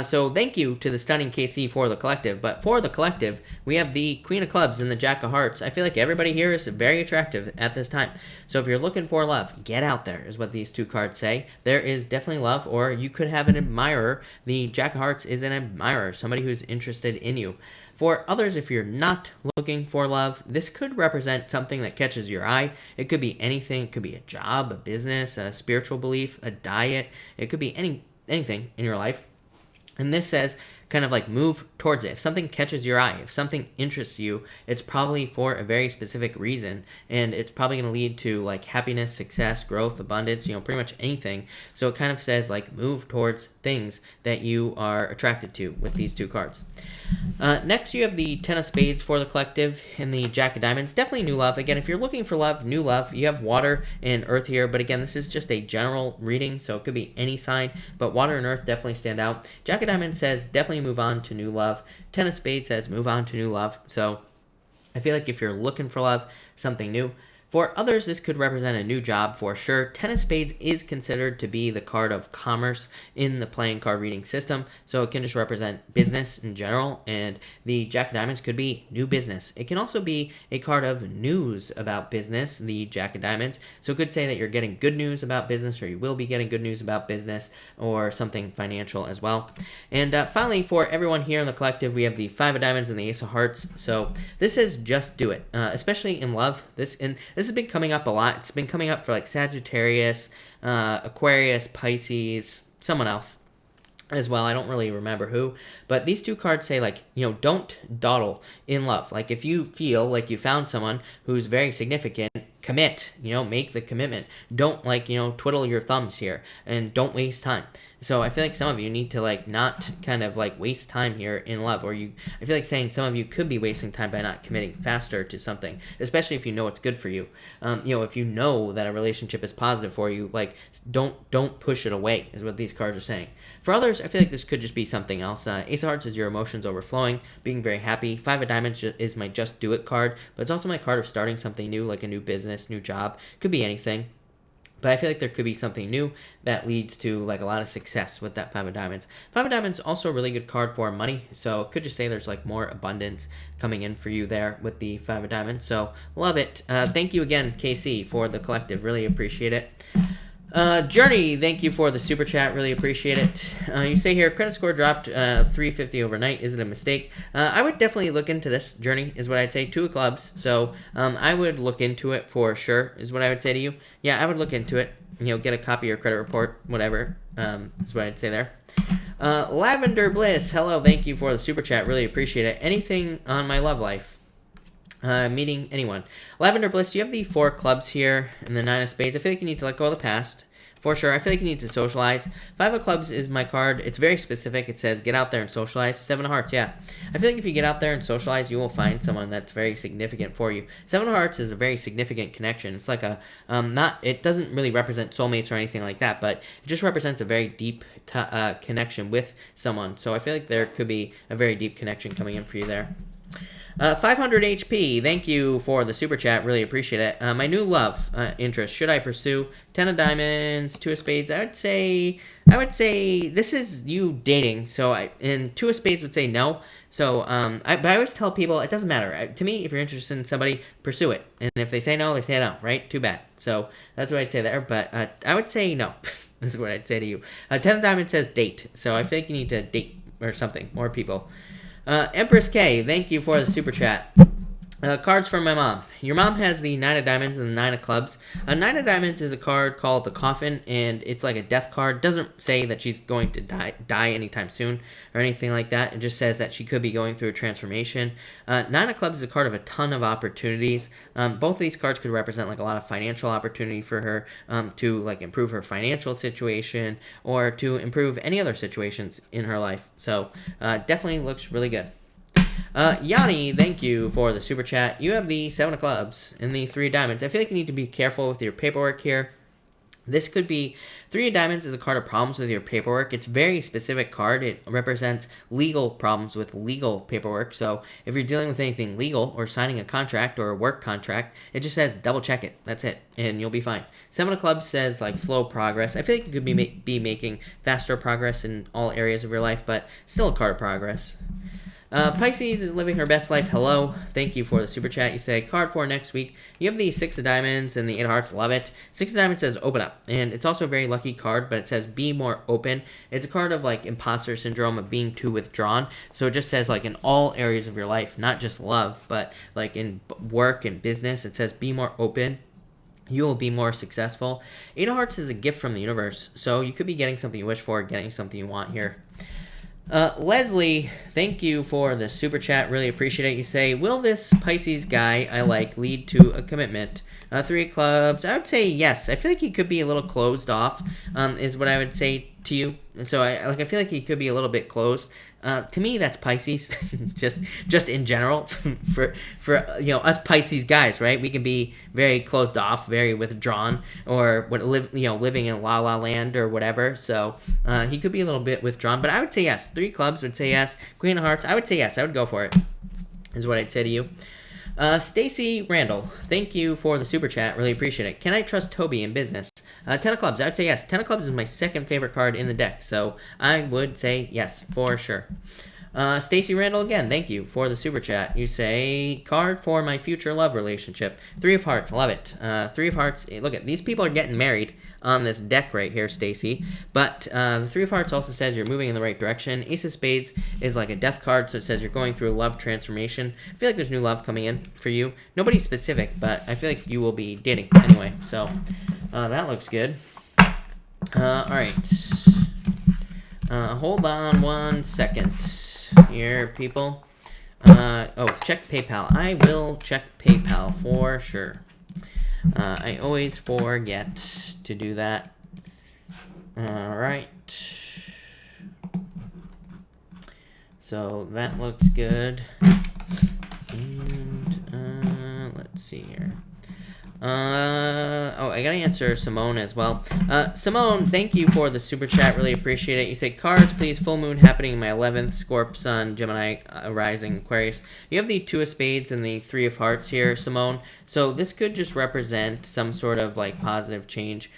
so thank you to the stunning KC for the collective. But for the collective, we have the Queen of Clubs and the Jack of Hearts. I feel like everybody here is very attractive at this time. So if you're looking for love, get out there, is what these two cards say. There is definitely love, or you could have an admirer. The Jack of Hearts is an admirer, somebody who's interested in you. For others, if you're not looking for love, this could represent something that catches your eye. It could be anything. It could be a job, a business, a spiritual belief, a diet. It could be anything in your life. And this says kind of like move towards it. If something catches your eye, if something interests you, it's probably for a very specific reason, and it's probably going to lead to like happiness, success, growth, abundance, pretty much anything. So it kind of says like move towards things that you are attracted to with these two cards. Next, you have the Ten of Spades for the collective and the Jack of Diamonds. Definitely new love. Again, if you're looking for love, new love, you have water and earth here. But again, this is just a general reading, so it could be any sign. But water and earth definitely stand out. Jack of Diamonds says definitely move on to new love. Ten of Spades says move on to new love. So I feel like if you're looking for love, something new. For others, this could represent a new job for sure. Ten of Spades is considered to be the card of commerce in the playing card reading system, so it can just represent business in general, and the Jack of Diamonds could be new business. It can also be a card of news about business, the Jack of Diamonds, so it could say that you're getting good news about business, or you will be getting good news about business, or something financial as well. And finally, for everyone here in the collective, we have the Five of Diamonds and the Ace of Hearts, so this is just do it, especially in love. This has been coming up a lot. It's been coming up for like Sagittarius, Aquarius, Pisces, someone else as well. I don't really remember who, but these two cards say like, don't dawdle in love. Like if you feel like you found someone who's very significant, commit, make the commitment. Don't twiddle your thumbs here, and don't waste time. So I feel like some of you need to not kind of waste time here in love, or I feel like saying some of you could be wasting time by not committing faster to something, especially if you know it's good for you. If you know that a relationship is positive for you, don't push it away is what these cards are saying. For others, I feel like this could just be something else. Ace of Hearts is your emotions overflowing, being very happy. Five of Diamonds is my just do it card, but it's also my card of starting something new, like a new business, new job. Could be anything. But I feel like there could be something new that leads to a lot of success with that Five of Diamonds. Five of Diamonds also a really good card for money, so it could just say there's more abundance coming in for you there with the Five of Diamonds. So love it. Thank you again, KC, for the collective. Really appreciate it. Journey, thank you for the super chat. Really appreciate it. You say here, credit score dropped 350 overnight. Is it a mistake? I would definitely look into this, Journey, is what I'd say. Two of clubs. So I would look into it for sure, is what I would say to you. Yeah, I would look into it. Get a copy of your credit report, whatever. Is what I'd say there. Lavender Bliss, hello. Thank you for the super chat. Really appreciate it. Anything on my love life? Meeting anyone. Lavender Bliss, you have the Four of Clubs here and the Nine of Spades. I feel like you need to let go of the past. For sure. I feel like you need to socialize. Five of Clubs is my card. It's very specific. It says get out there and socialize. Seven of Hearts, yeah. I feel like if you get out there and socialize, you will find someone that's very significant for you. Seven of Hearts is a very significant connection. It's like a, it doesn't really represent soulmates or anything like that, but it just represents a very deep connection with someone. So I feel like there could be a very deep connection coming in for you there. 500 HP, thank you for the super chat, really appreciate it. My new love interest, should I pursue? 10 of Diamonds, 2 of Spades, I would say this is you dating, and 2 of Spades would say no. So, but I always tell people, it doesn't matter. To me, if you're interested in somebody, pursue it. And if they say no, they say no, right? Too bad. So, that's what I'd say there, but I would say no. This is what I'd say to you. 10 of Diamonds says date, so I think you need to date or something, more people. Empress K, thank you for the super chat. Cards from my mom. Your mom has the Nine of Diamonds and the Nine of Clubs. Nine of Diamonds is a card called the Coffin, and it's like a death card. Doesn't say that she's going to die anytime soon or anything like that. It just says that she could be going through a transformation. Nine of Clubs is a card of a ton of opportunities. Both of these cards could represent a lot of financial opportunity for her to improve her financial situation or to improve any other situations in her life. So definitely looks really good. Yanni, thank you for the super chat. You have the Seven of Clubs and the Three of Diamonds. I feel like you need to be careful with your paperwork here. This could be Three of Diamonds is a card of problems with your paperwork. It's a very specific card. It represents legal problems with legal paperwork. So if you're dealing with anything legal or signing a contract or a work contract, it just says double check it. That's it, and you'll be fine. Seven of Clubs says like slow progress. I feel like you could be making faster progress in all areas of your life, but still a card of progress. Pisces is living her best life. Hello. Thank you for the super chat. You say, card for next week. You have the Six of Diamonds and the Eight of Hearts. Love it. Six of Diamonds says open up. And it's also a very lucky card, but it says be more open. It's a card of like imposter syndrome of being too withdrawn. So it just says like in all areas of your life, not just love, but like in work and business, it says be more open. You will be more successful. Eight of Hearts is a gift from the universe. So you could be getting something you wish for, getting something you want here. Leslie, thank you for the super chat. Really appreciate it. You say, will this Pisces guy I like lead to a commitment? Three of Clubs. I would say yes. I feel like he could be a little closed off, is what I would say to you. And so I feel like he could be a little bit closed. To me, that's Pisces, just in general. for us Pisces guys, right? We can be very closed off, very withdrawn, or living in la la land or whatever. So he could be a little bit withdrawn. But I would say yes. Three Clubs would say yes. Queen of Hearts, I would say yes. I would go for it. Is what I'd say to you. Stacy Randall, thank you for the super chat. Really appreciate it. Can I trust Toby in business? Ten of Clubs, I would say yes. Ten of Clubs is my second favorite card in the deck, so I would say yes, for sure. Stacy Randall, again, thank you for the super chat. You say, card for my future love relationship. Three of Hearts, love it. Three of Hearts, look at these people are getting married on this deck right here, Stacy. But the Three of Hearts also says you're moving in the right direction. Ace of Spades is like a death card, so it says you're going through a love transformation. I feel like there's new love coming in for you. Nobody specific, but I feel like you will be dating anyway. So that looks good. All right. Hold on 1 second here, people. Check PayPal. I will check PayPal for sure. I always forget to do that. All right. So that looks good. And let's see here. I gotta answer Simone as well. Simone, thank you for the super chat. Really appreciate it. You say, cards, please. Full moon happening in my 11th. Scorp, Sun, Gemini, Rising, Aquarius. You have the Two of Spades and the Three of Hearts here, Simone. So this could just represent some sort of like positive change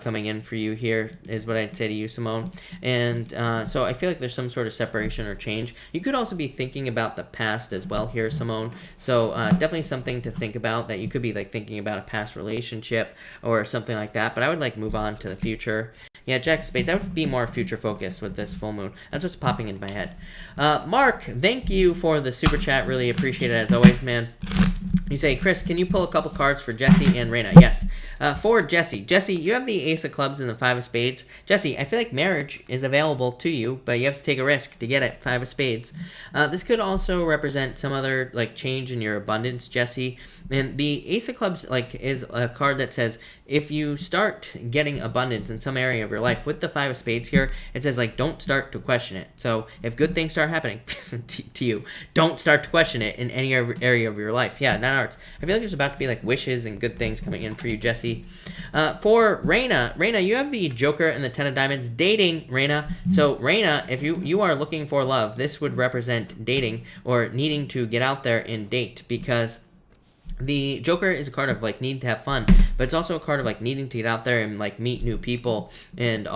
coming in for you here, is what I'd say to you, Simone. And so I feel like there's some sort of separation or change. You could also be thinking about the past as well here, Simone. So definitely something to think about, that you could be like thinking about a past relationship or something like that. But I would like move on to the future. Yeah, Jack of Spades. I would be more future focused with this full moon. That's what's popping into my head. Mark, thank you for the super chat. Really appreciate it as always, man. You say, Chris, can you pull a couple cards for Jesse and Reina? Yes. For Jesse. Jesse, you have the Ace of Clubs and the Five of Spades. Jesse, I feel like marriage is available to you, but you have to take a risk to get it. Five of Spades. This could also represent some other like change in your abundance, Jesse. And the Ace of Clubs is a card that says if you start getting abundance in some area of your life, with the Five of Spades here, it says don't start to question it. So if good things start happening to you, don't start to question it in any area of your life. Yeah, not arts. I feel like there's about to be wishes and good things coming in for you, Jesse. For Reina, you have the Joker and the Ten of Diamonds. Dating, Reina. So Reina, if you are looking for love, this would represent dating or needing to get out there and date, because the Joker is a card of needing to have fun, but it's also a card of needing to get out there and meet new people and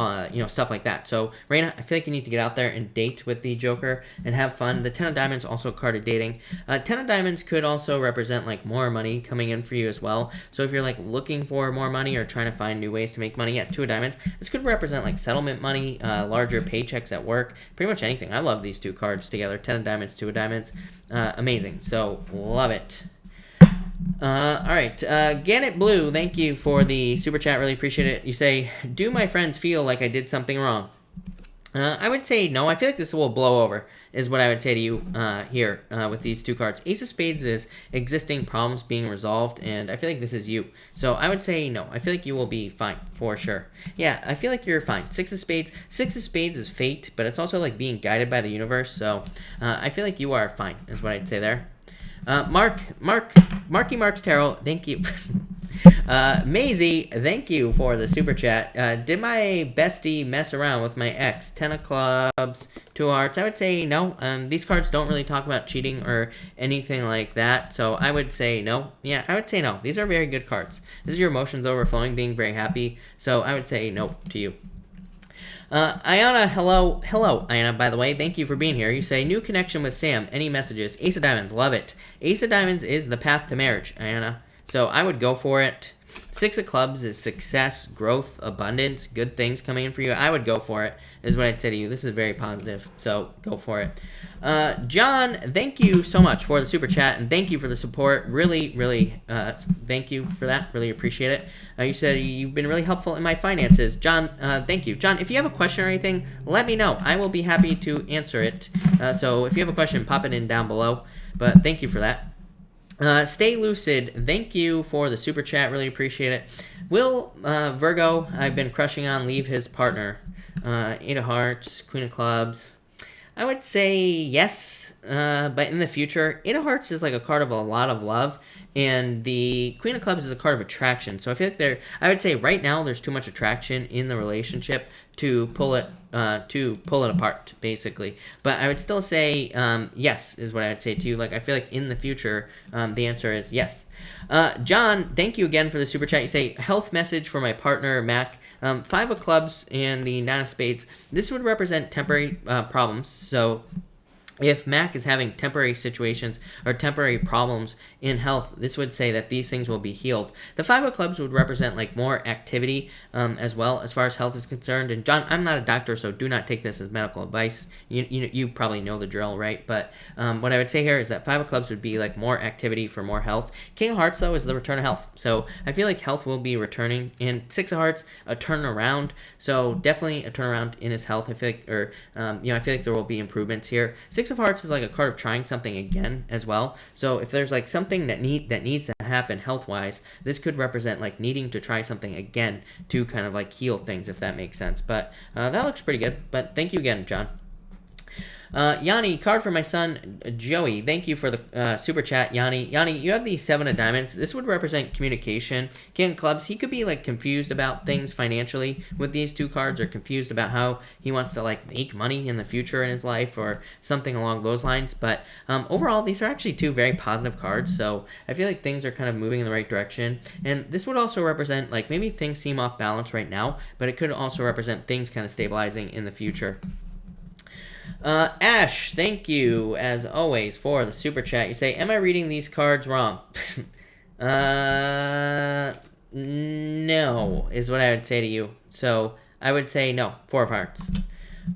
stuff like that. So Reina, I feel like you need to get out there and date with the Joker and have fun. The Ten of Diamonds also a card of dating. Ten of Diamonds could also represent more money coming in for you as well. So if you're looking for more money or trying to find new ways to make money, yeah, Two of Diamonds. This could represent settlement money, larger paychecks at work, pretty much anything. I love these two cards together. Ten of Diamonds, Two of Diamonds, amazing. So love it. All right, Get It Blue, thank you for the super chat. Really appreciate it. You say, do my friends feel like I did something wrong? I would say no. I feel like this will blow over, is what I would say to you here with these two cards. Ace of Spades is existing problems being resolved, and I feel like this is you. So I would say no. I feel like you will be fine, for sure. Yeah, I feel like you're fine. Six of Spades. Six of Spades is fate, but it's also being guided by the universe. So I feel like you are fine, is what I'd say there. Marky Mark's Tarot, thank you. Maisie, thank you for the super chat. Did my bestie mess around with my ex? 10 of clubs, 2 of hearts. I would say no. These cards don't really talk about cheating or anything like that, so I would say no. Yeah, I would say no. These are very good cards. This is your emotions overflowing, being very happy, so I would say no to you. Ayana, hello, Ayana, by the way, thank you for being here. You say, new connection with Sam, any messages? Ace of Diamonds, love it. Ace of Diamonds is the path to marriage, Ayana, so I would go for it. 6 of Clubs is success, growth, abundance, good things coming in for you. I would go for it, is what I'd say to you. This is very positive, so go for it. John, thank you so much for the super chat, and thank you for the support. Really, thank you for that. Really appreciate it. You said you've been really helpful in my finances. John, thank you. John, if you have a question or anything, let me know. I will be happy to answer it. So if you have a question, pop it in down below. But thank you for that. Stay lucid, thank you for the super chat, really appreciate it. Will Virgo, I've been crushing on, leave his partner? 8 of hearts, Queen of clubs. I would say yes, but in the future, 8 of hearts is like a card of a lot of love, and the Queen of clubs is a card of attraction. So I feel like I would say right now there's too much attraction in the relationship to pull it apart, basically. But I would still say yes is what I would say to you. Like, I feel like in the future, the answer is yes. John, thank you again for the super chat. You say, health message for my partner, Mac. 5 of clubs and the 9 of spades. This would represent temporary problems. So if Mac is having temporary situations or temporary problems in health, this would say that these things will be healed. The 5 of clubs would represent like more activity as well as far as health is concerned. And John, I'm not a doctor, so do not take this as medical advice. You probably know the drill, right? But what I would say here is that 5 of clubs would be like more activity for more health. King of hearts, though, is the return of health. So I feel like health will be returning. And 6 of hearts, a turnaround. So definitely a turnaround in his health. I feel like, I feel like there will be improvements here. 6 of hearts is like a card of trying something again as well. So if there's like something that needs to happen health-wise, this could represent like needing to try something again to kind of like heal things, if that makes sense. But that looks pretty good. But thank you again, John. Yanni, card for my son, Joey. Thank you for the super chat, Yanni. Yanni, you have the 7 of diamonds. This would represent communication. King of clubs, he could be like confused about things financially with these 2 cards, or confused about how he wants to like make money in the future in his life or something along those lines. But overall, these are actually 2 very positive cards. So I feel like things are kind of moving in the right direction. And this would also represent like maybe things seem off balance right now, but it could also represent things kind of stabilizing in the future. Ash, thank you as always for the super chat. You say, am I reading these cards wrong? No is what I would say to you. So I would say no. 4 of hearts.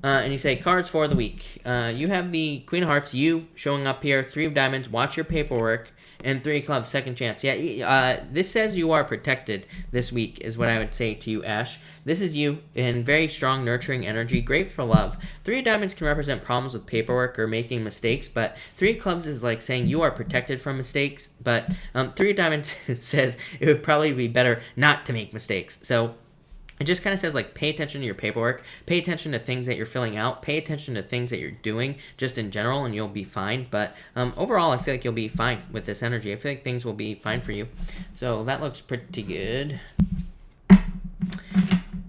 And you say cards for the week. You have the Queen of hearts, you showing up here. 3 of diamonds, watch your paperwork. And 3 of clubs, second chance. Yeah, this says you are protected this week is what I would say to you, Ash. This is you in very strong, nurturing energy, great for love. 3 of diamonds can represent problems with paperwork or making mistakes, but 3 of clubs is like saying you are protected from mistakes. But 3 of diamonds says it would probably be better not to make mistakes. So it just kind of says, like, pay attention to your paperwork, pay attention to things that you're filling out, pay attention to things that you're doing just in general, and you'll be fine. But overall, I feel like you'll be fine with this energy. I feel like things will be fine for you. So that looks pretty good.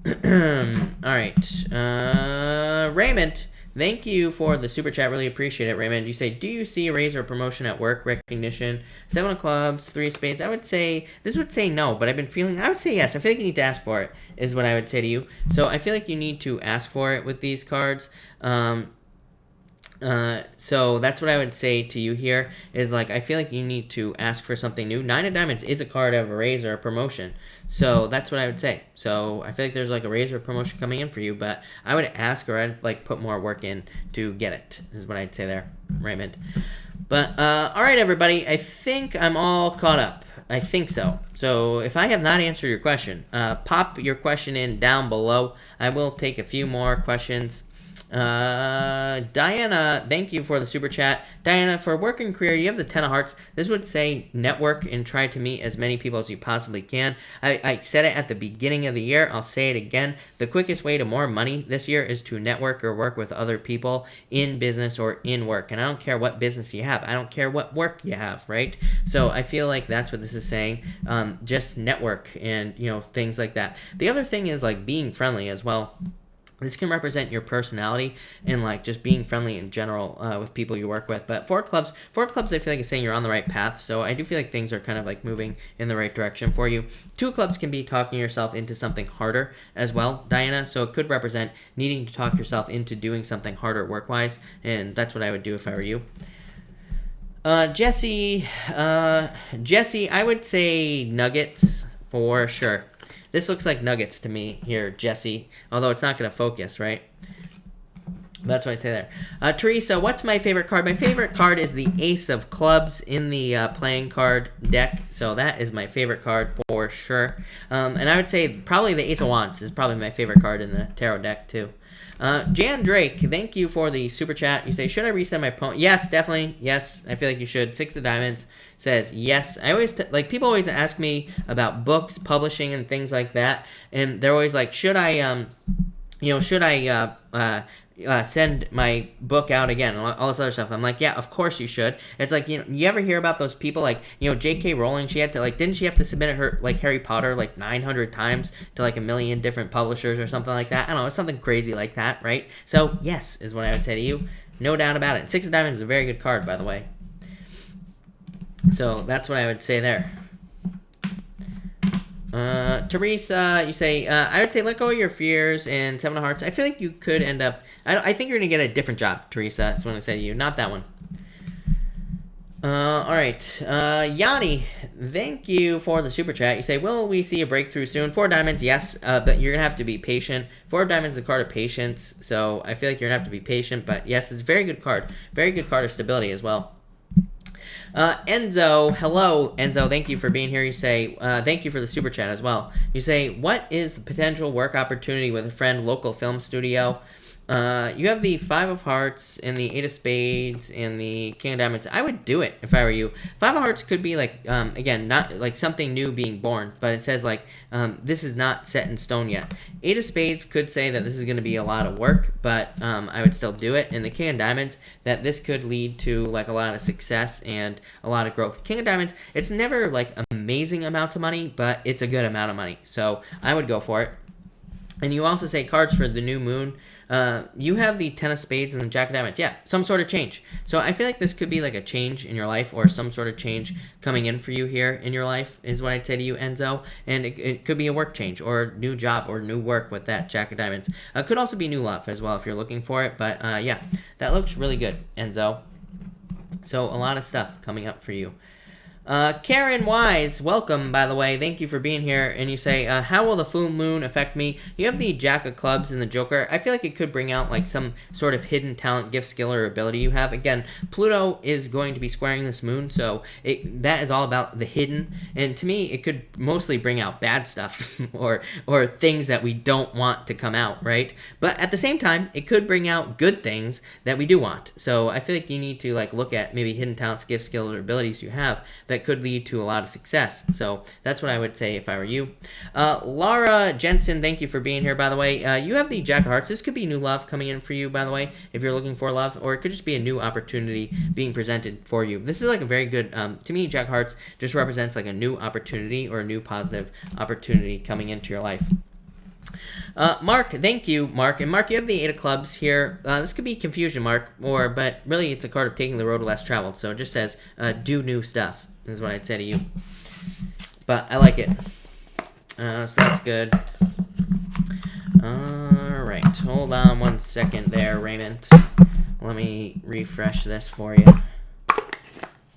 All right. Raymond, thank you for the super chat. Really appreciate it, Raymond. You say, do you see a raise or promotion at work, recognition? 7 of clubs, 3 of spades. I would say, this would say no, but I've been feeling, I would say yes. I feel like you need to ask for it, is what I would say to you. So I feel like you need to ask for it with these cards. So that's what I would say to you here, is like, I feel like you need to ask for something new. 9 of diamonds is a card of a raise or a promotion. So that's what I would say. So I feel like there's like a raise or promotion coming in for you, but I would ask, or I'd like put more work in to get it, is what I'd say there, Raymond. But, all right, everybody, I think I'm all caught up. I think so. So if I have not answered your question, pop your question in down below. I will take a few more questions. Diana, thank you for the super chat. Diana, for work and career, you have the 10 of hearts. This would say network and try to meet as many people as you possibly can. I said it at the beginning of the year. I'll say it again. The quickest way to more money this year is to network or work with other people in business or in work. And I don't care what business you have. I don't care what work you have, right? So I feel like that's what this is saying. Just network and, things like that. The other thing is like being friendly as well. This can represent your personality and like just being friendly in general with people you work with. But four clubs, I feel like is saying you're on the right path. So I do feel like things are kind of like moving in the right direction for you. Two clubs can be talking yourself into something harder as well, Diana. So it could represent needing to talk yourself into doing something harder work-wise. And that's what I would do if I were you. Jesse, I would say nuggets for sure. This looks like nuggets to me here, Jesse, although it's not going to focus, right? That's what I say there. Teresa, what's my favorite card? My favorite card is the Ace of Clubs in the playing card deck. So that is my favorite card for sure. And I would say probably the Ace of Wands is probably my favorite card in the tarot deck too. Jan Drake, thank you for the super chat. You say, should I reset my opponent? Yes, definitely. Yes, I feel like you should. Six of Diamonds says yes. I always, people always ask me about books, publishing, and things like that. And they're always like, should I send my book out again and all this other stuff. I'm like, yeah, of course you should. It's like, you ever hear about those people like, J.K. Rowling, she had to didn't she have to submit her like Harry Potter 900 times to a million different publishers or something like that? I don't know, it's something crazy like that, right? So yes is what I would say to you. No doubt about it. Six of Diamonds is a very good card, by the way. So that's what I would say there. Teresa, you say, I would say let go of your fears. And Seven of Hearts, I feel like you could end up, I think you're going to get a different job, Teresa. That's what I say to you. Not that one. All right. Yanni, thank you for the super chat. You say, will we see a breakthrough soon? Four of Diamonds, yes, but you're going to have to be patient. Four of Diamonds is a card of patience, so I feel like you're going to have to be patient. But yes, it's a very good card. Very good card of stability as well. Enzo, hello, Enzo, thank you for being here. You say, thank you for the super chat as well. You say, what is the potential work opportunity with a friend, local film studio? You have the Five of Hearts and the Eight of Spades and the King of Diamonds. I would do it if I were you. Five of Hearts could be again, not like something new being born, but it says this is not set in stone yet. Eight of Spades could say that this is going to be a lot of work, but I would still do it. And the King of Diamonds, that this could lead to a lot of success and a lot of growth. King of Diamonds, it's never amazing amounts of money, but it's a good amount of money. So I would go for it. And you also say cards for the new moon. You have the Ten of Spades and the Jack of Diamonds. Yeah, some sort of change. So I feel like this could be a change in your life or some sort of change coming in for you here in your life is what I'd say to you, Enzo. And it could be a work change or new job or new work with that Jack of Diamonds. Could also be new love as well if you're looking for it. But yeah, that looks really good, Enzo. So a lot of stuff coming up for you. Karen Wise, welcome, by the way. Thank you for being here. And you say, how will the full moon affect me? You have the Jack of Clubs and the Joker. I feel like it could bring out some sort of hidden talent, gift, skill, or ability you have. Again, Pluto is going to be squaring this moon, so that is all about the hidden. And to me, it could mostly bring out bad stuff or things that we don't want to come out, right? But at the same time, it could bring out good things that we do want. So I feel like you need to look at maybe hidden talents, gift, skills, or abilities you have that could lead to a lot of success. So that's what I would say if I were you. Laura Jensen, thank you for being here, by the way. You have the Jack of Hearts. This could be new love coming in for you, by the way, if you're looking for love, or it could just be a new opportunity being presented for you. This is a very good, to me, Jack of Hearts just represents a new opportunity or a new positive opportunity coming into your life. Mark, thank you, Mark. And Mark, you have the Eight of Clubs here. This could be confusion, Mark, but really it's a card of taking the road less traveled. So it just says, do new stuff, is what I'd say to you. But I like it. So that's good. All right. Hold on one second there, Raymond. Let me refresh this for you.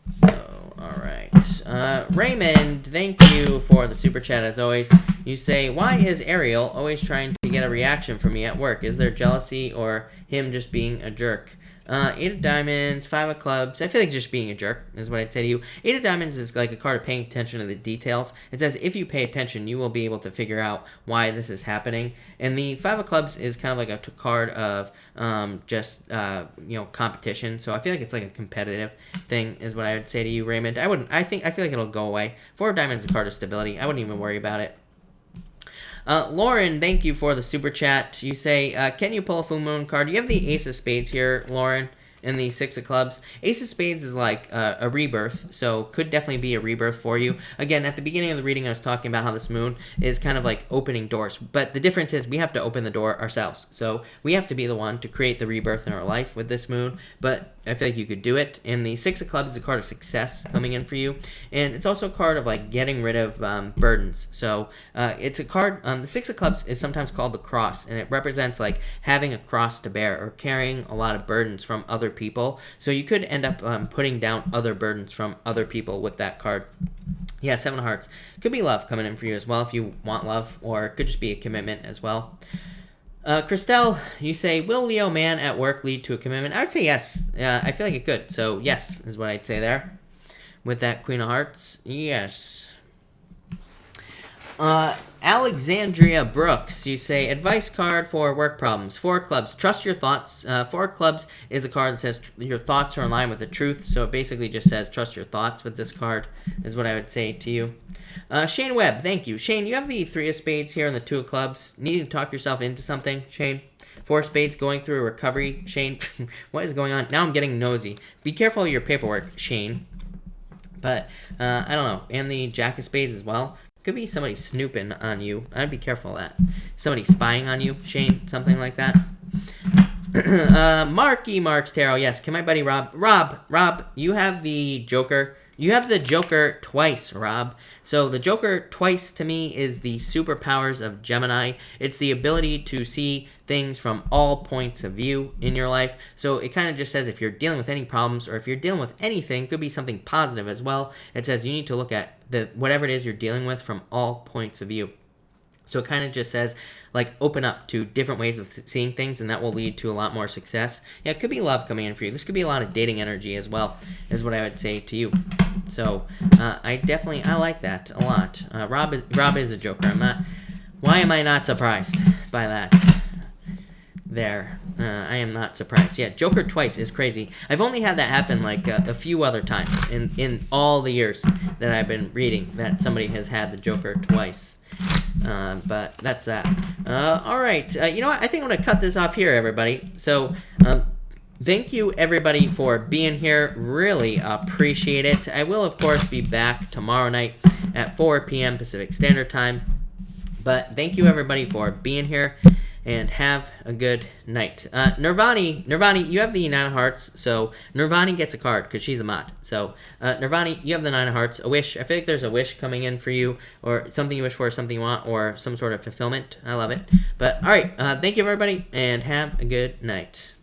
So, all right. Raymond, thank you for the super chat as always. You say, why is Ariel always trying to get a reaction from me at work? Is there jealousy or him just being a jerk? Eight of Diamonds, Five of Clubs. I feel like just being a jerk is what I'd say to you. Eight of Diamonds is like a card of paying attention to the details. It says if you pay attention, you will be able to figure out why this is happening. And the Five of Clubs is kind of like a card of competition. So I feel like it's like a competitive thing is what I would say to you, Raymond. I feel like it'll go away. Four of Diamonds is a card of stability. I wouldn't even worry about it. Lauren, thank you for the super chat. You say, can you pull a full moon card? You have the Ace of Spades here, Lauren, and the Six of Clubs. Ace of Spades is like a rebirth, so could definitely be a rebirth for you. Again, at the beginning of the reading, I was talking about how this moon is kind of like opening doors, but the difference is we have to open the door ourselves. So we have to be the one to create the rebirth in our life with this moon, but I feel like you could do it. And the Six of Clubs is a card of success coming in for you, and it's also a card of like getting rid of burdens. So it's a card, the Six of Clubs is sometimes called the cross, and it represents like having a cross to bear or carrying a lot of burdens from other people. So you could end up putting down other burdens from other people with that card. Yeah, Seven of Hearts. Could be love coming in for you as well if you want love, or it could just be a commitment as well. Christelle, you say, will Leo man at work lead to a commitment? I would say yes. I feel like it could. So yes is what I'd say there. With that Queen of Hearts, yes. Alexandria Brooks, you say, advice card for work problems. Four of Clubs, trust your thoughts. Four of Clubs is a card that says your thoughts are in line with the truth. So it basically just says trust your thoughts with this card is what I would say to you. Shane Webb, thank you. Shane, you have the Three of Spades here and the Two of Clubs. Needing to talk yourself into something, Shane. Four of Spades going through a recovery, Shane. What is going on? Now I'm getting nosy. Be careful of your paperwork, Shane. But, I don't know. And the Jack of Spades as well. Could be somebody snooping on you. I'd be careful of that. Somebody spying on you, Shane. Something like that. Marky Marks Tarot. Yes, can my buddy Rob... Rob, you have the Joker. You have the Joker twice, Rob. So the Joker twice to me is the superpowers of Gemini. It's the ability to see things from all points of view in your life. So it kind of just says if you're dealing with any problems or if you're dealing with anything, could be something positive as well. It says you need to look at whatever it is you're dealing with from all points of view. So it kind of just says, like, open up to different ways of seeing things, and that will lead to a lot more success. Yeah, it could be love coming in for you. This could be a lot of dating energy as well, is what I would say to you. So I like that a lot. Rob is a Joker. Why am I not surprised by that? There. I am not surprised. Yeah, Joker twice is crazy. I've only had that happen like a few other times in all the years that I've been reading that somebody has had the Joker twice. But that's that. All right. You know what? I think I'm going to cut this off here, everybody. So, thank you, everybody, for being here. Really appreciate it. I will, of course, be back tomorrow night at 4 p.m. Pacific Standard Time. But thank you, everybody, for being here. And have a good night. Nirvani, you have the 9 of Hearts. So, Nirvani gets a card because she's a mod. So, Nirvani, you have the 9 of Hearts. A wish. I feel like there's a wish coming in for you. Or something you wish for, something you want. Or some sort of fulfillment. I love it. But, alright. Thank you, everybody. And have a good night.